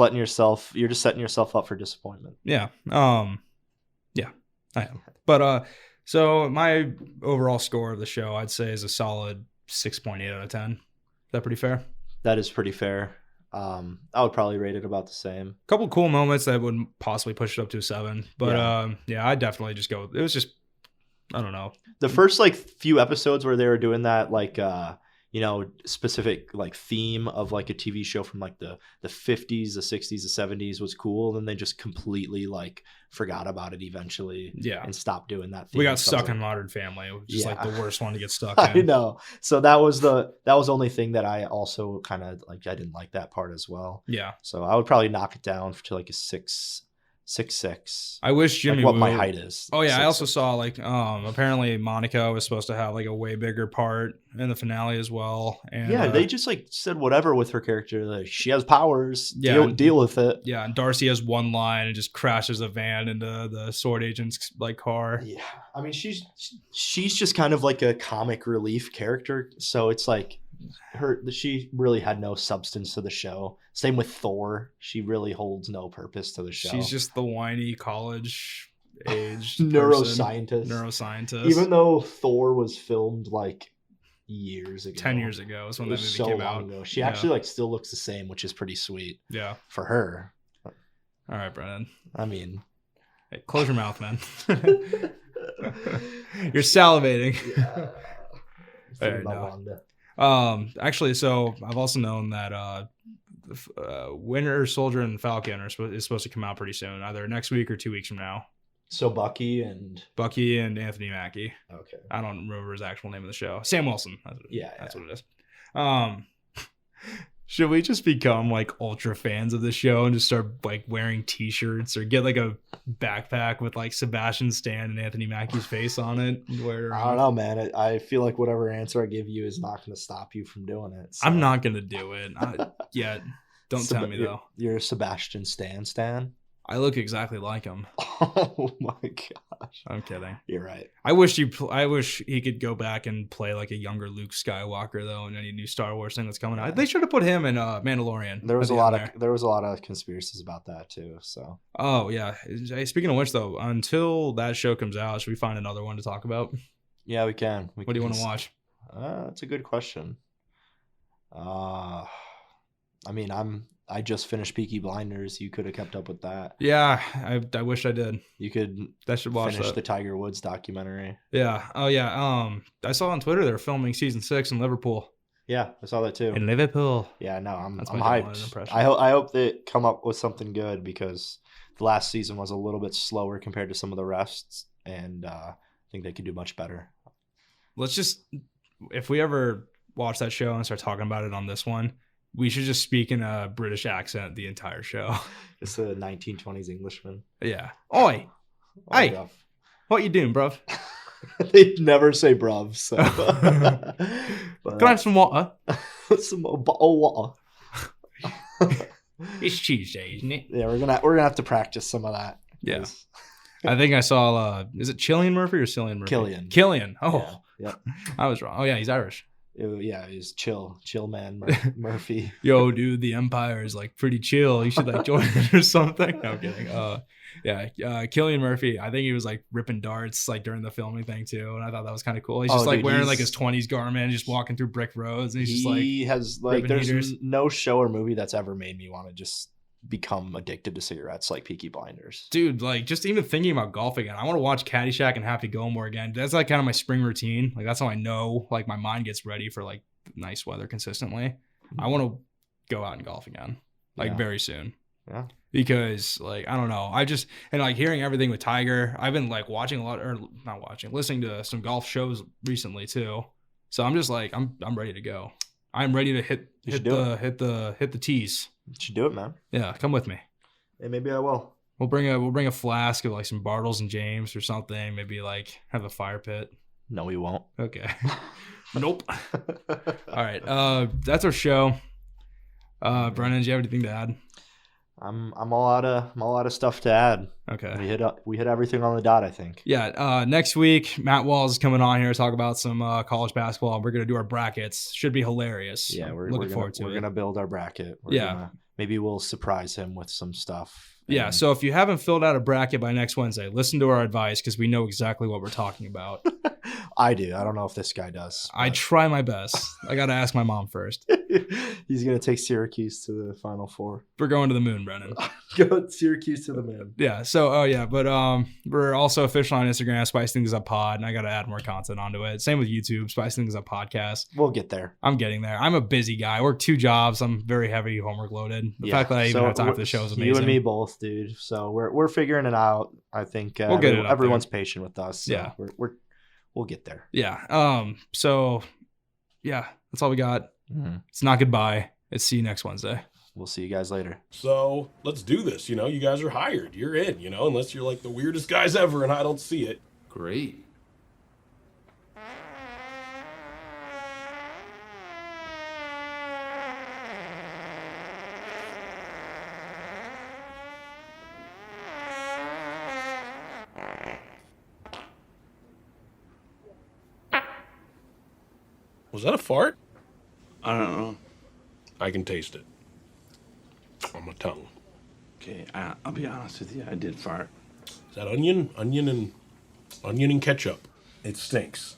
[SPEAKER 2] setting yourself up for disappointment.
[SPEAKER 1] Yeah. Yeah, I am. But so my overall score of the show, I'd say, is a solid 6.8 out of 10. Is that pretty fair?
[SPEAKER 2] That is pretty fair. I would probably rate it about the same.
[SPEAKER 1] A couple cool moments that would possibly push it up to a 7. But I'd definitely just go. It was just, I don't know.
[SPEAKER 2] The first like few episodes where they were doing that, like specific like theme of like a TV show from like the 50s, the 60s, the 70s was cool. Then they just completely like forgot about it eventually.
[SPEAKER 1] Yeah.
[SPEAKER 2] And stopped doing that theme.
[SPEAKER 1] We got stuck in Modern Family, which is like the worst one to get stuck
[SPEAKER 2] I
[SPEAKER 1] in.
[SPEAKER 2] know. So that was the only thing that I also kind of like. I didn't like that part as well.
[SPEAKER 1] Yeah.
[SPEAKER 2] So I would probably knock it down to like a 6.6.
[SPEAKER 1] I wish Jimmy
[SPEAKER 2] like what my height is.
[SPEAKER 1] Oh yeah, 6'6". I also saw like apparently Monica was supposed to have like a way bigger part in the finale as well. And
[SPEAKER 2] yeah, they just like said whatever with her character. Like she has powers.
[SPEAKER 1] Yeah,
[SPEAKER 2] deal with it.
[SPEAKER 1] Yeah, and Darcy has one line and just crashes a van into the sword agent's like car.
[SPEAKER 2] Yeah, I mean she's just kind of like a comic relief character. So it's like she really had no substance to the show. Same with Thor. She really holds no purpose to the show.
[SPEAKER 1] She's just the whiny college age
[SPEAKER 2] neuroscientist. Even though Thor was filmed like years ago,
[SPEAKER 1] 10 years ago is when that movie came out. Ago.
[SPEAKER 2] She actually like still looks the same, which is pretty sweet.
[SPEAKER 1] Yeah,
[SPEAKER 2] for her.
[SPEAKER 1] All right, Brennan.
[SPEAKER 2] I mean,
[SPEAKER 1] hey, close your mouth, man. You're salivating.
[SPEAKER 2] Yeah.
[SPEAKER 1] Actually, so I've also known that Winter Soldier and Falcon is supposed to come out pretty soon, either next week or 2 weeks from now.
[SPEAKER 2] So Bucky and
[SPEAKER 1] Anthony Mackie.
[SPEAKER 2] Okay.
[SPEAKER 1] I don't remember his actual name of the show. Sam Wilson. That's what it is. Should we just become like ultra fans of the show and just start like wearing t-shirts or get like a backpack with like Sebastian Stan and Anthony Mackie's face on it?
[SPEAKER 2] I don't know, man. I feel like whatever answer I give you is not going to stop you from doing it. So.
[SPEAKER 1] I'm not going to do it yet. Don't tell me though.
[SPEAKER 2] You're a Sebastian Stan?
[SPEAKER 1] I look exactly like him.
[SPEAKER 2] Oh my gosh.
[SPEAKER 1] I'm kidding.
[SPEAKER 2] You're right.
[SPEAKER 1] I wish he could go back and play like a younger Luke Skywalker though in any new Star Wars thing that's coming out. They should have put him in Mandalorian.
[SPEAKER 2] There was a lot of conspiracies about that too. So.
[SPEAKER 1] Oh yeah. Speaking of which though, until that show comes out, should we find another one to talk about?
[SPEAKER 2] Yeah, we can.
[SPEAKER 1] What do you want to watch?
[SPEAKER 2] That's a good question. I mean, I just finished Peaky Blinders. You could have kept up with that.
[SPEAKER 1] Yeah, I wish I did.
[SPEAKER 2] You could.
[SPEAKER 1] That should watch
[SPEAKER 2] finish the Tiger Woods documentary.
[SPEAKER 1] Yeah. Oh yeah. I saw on Twitter they're filming season 6 in Liverpool.
[SPEAKER 2] Yeah, I saw that too.
[SPEAKER 1] In Liverpool.
[SPEAKER 2] Yeah, no, I'm hyped. I hope they come up with something good because the last season was a little bit slower compared to some of the rest, and I think they could do much better.
[SPEAKER 1] Let's just, if we ever watch that show and start talking about it on this one, we should just speak in a British accent the entire show.
[SPEAKER 2] It's a 1920s Englishman.
[SPEAKER 1] Yeah. Oi. Hey. Bruv. What you doing, bruv?
[SPEAKER 2] They never say bruv, so.
[SPEAKER 1] Can I have some water?
[SPEAKER 2] Some bottle of water.
[SPEAKER 1] It's Tuesday, isn't it?
[SPEAKER 2] Yeah, we're gonna have to practice some of that.
[SPEAKER 1] Yeah. I think I saw, is it Cillian Murphy or Cillian Murphy? Killian. Oh.
[SPEAKER 2] Yeah.
[SPEAKER 1] I was wrong. Oh, yeah, he's Irish.
[SPEAKER 2] Yeah, he's chill man Murphy.
[SPEAKER 1] Yo, dude, the Empire is like pretty chill. You should like join it or something. No, I'm kidding. Cillian Murphy. I think he was like ripping darts like during the filming thing too, and I thought that was kind of cool. He's just wearing like his 20s garment, just walking through brick roads, and he has like
[SPEAKER 2] there's
[SPEAKER 1] heaters.
[SPEAKER 2] No show or movie that's ever made me want to just become addicted to cigarettes like Peaky Blinders.
[SPEAKER 1] Dude, like just even thinking about golf again, I want to watch Caddyshack and Happy Gilmore again. That's like kind of my spring routine. Like that's how I know like my mind gets ready for like nice weather consistently. I want to go out and golf again like very soon.
[SPEAKER 2] Yeah.
[SPEAKER 1] Because like I don't know, and like hearing everything with Tiger, I've been like listening to some golf shows recently too. So I'm just like I'm ready to go. I'm ready to hit the tees.
[SPEAKER 2] You should do it, man.
[SPEAKER 1] Yeah, come with me.
[SPEAKER 2] Hey, maybe I will.
[SPEAKER 1] We'll bring a flask of like some Bartles and James or something. Maybe like have a fire pit.
[SPEAKER 2] No, we won't.
[SPEAKER 1] Okay. Nope. All right. That's our show. Brennan, do you have anything to add?
[SPEAKER 2] I'm all out of stuff to add.
[SPEAKER 1] Okay.
[SPEAKER 2] We hit everything on the dot, I think.
[SPEAKER 1] Yeah. Next week, Matt Walls is coming on here to talk about some college basketball. We're gonna do our brackets. Should be hilarious.
[SPEAKER 2] Yeah, we're looking forward to it. We're gonna build our bracket. Maybe we'll surprise him with some stuff.
[SPEAKER 1] Yeah. So if you haven't filled out a bracket by next Wednesday, listen to our advice because we know exactly what we're talking about.
[SPEAKER 2] I do. I don't know if this guy does.
[SPEAKER 1] I try my best. I got to ask my mom first.
[SPEAKER 2] He's going to take Syracuse to the Final Four.
[SPEAKER 1] We're going to the moon, Brennan.
[SPEAKER 2] Go Syracuse to the moon.
[SPEAKER 1] Yeah. So, but we're also official on Instagram, Spice Things Up Pod, and I got to add more content onto it. Same with YouTube, Spice Things Up Podcast.
[SPEAKER 2] We'll get there.
[SPEAKER 1] I'm getting there. I'm a busy guy. I work 2 jobs. I'm very heavy homework loaded. The fact that I even have time for the show is amazing.
[SPEAKER 2] You and me both, dude. So we're figuring it out. I think
[SPEAKER 1] we'll get it
[SPEAKER 2] everyone's patient with us. So
[SPEAKER 1] yeah.
[SPEAKER 2] We'll get there.
[SPEAKER 1] Yeah. So, yeah, that's all we got.
[SPEAKER 2] Mm-hmm.
[SPEAKER 1] It's not goodbye. It's see you next Wednesday.
[SPEAKER 2] We'll see you guys later.
[SPEAKER 3] So let's do this. You guys are hired. You're in, unless you're like the weirdest guys ever and I don't see it.
[SPEAKER 4] Great.
[SPEAKER 3] Was that a fart?
[SPEAKER 4] I don't know.
[SPEAKER 3] I can taste it on my tongue.
[SPEAKER 4] Okay, I'll be honest with you. I did fart.
[SPEAKER 3] Is that onion? Onion and ketchup. It stinks.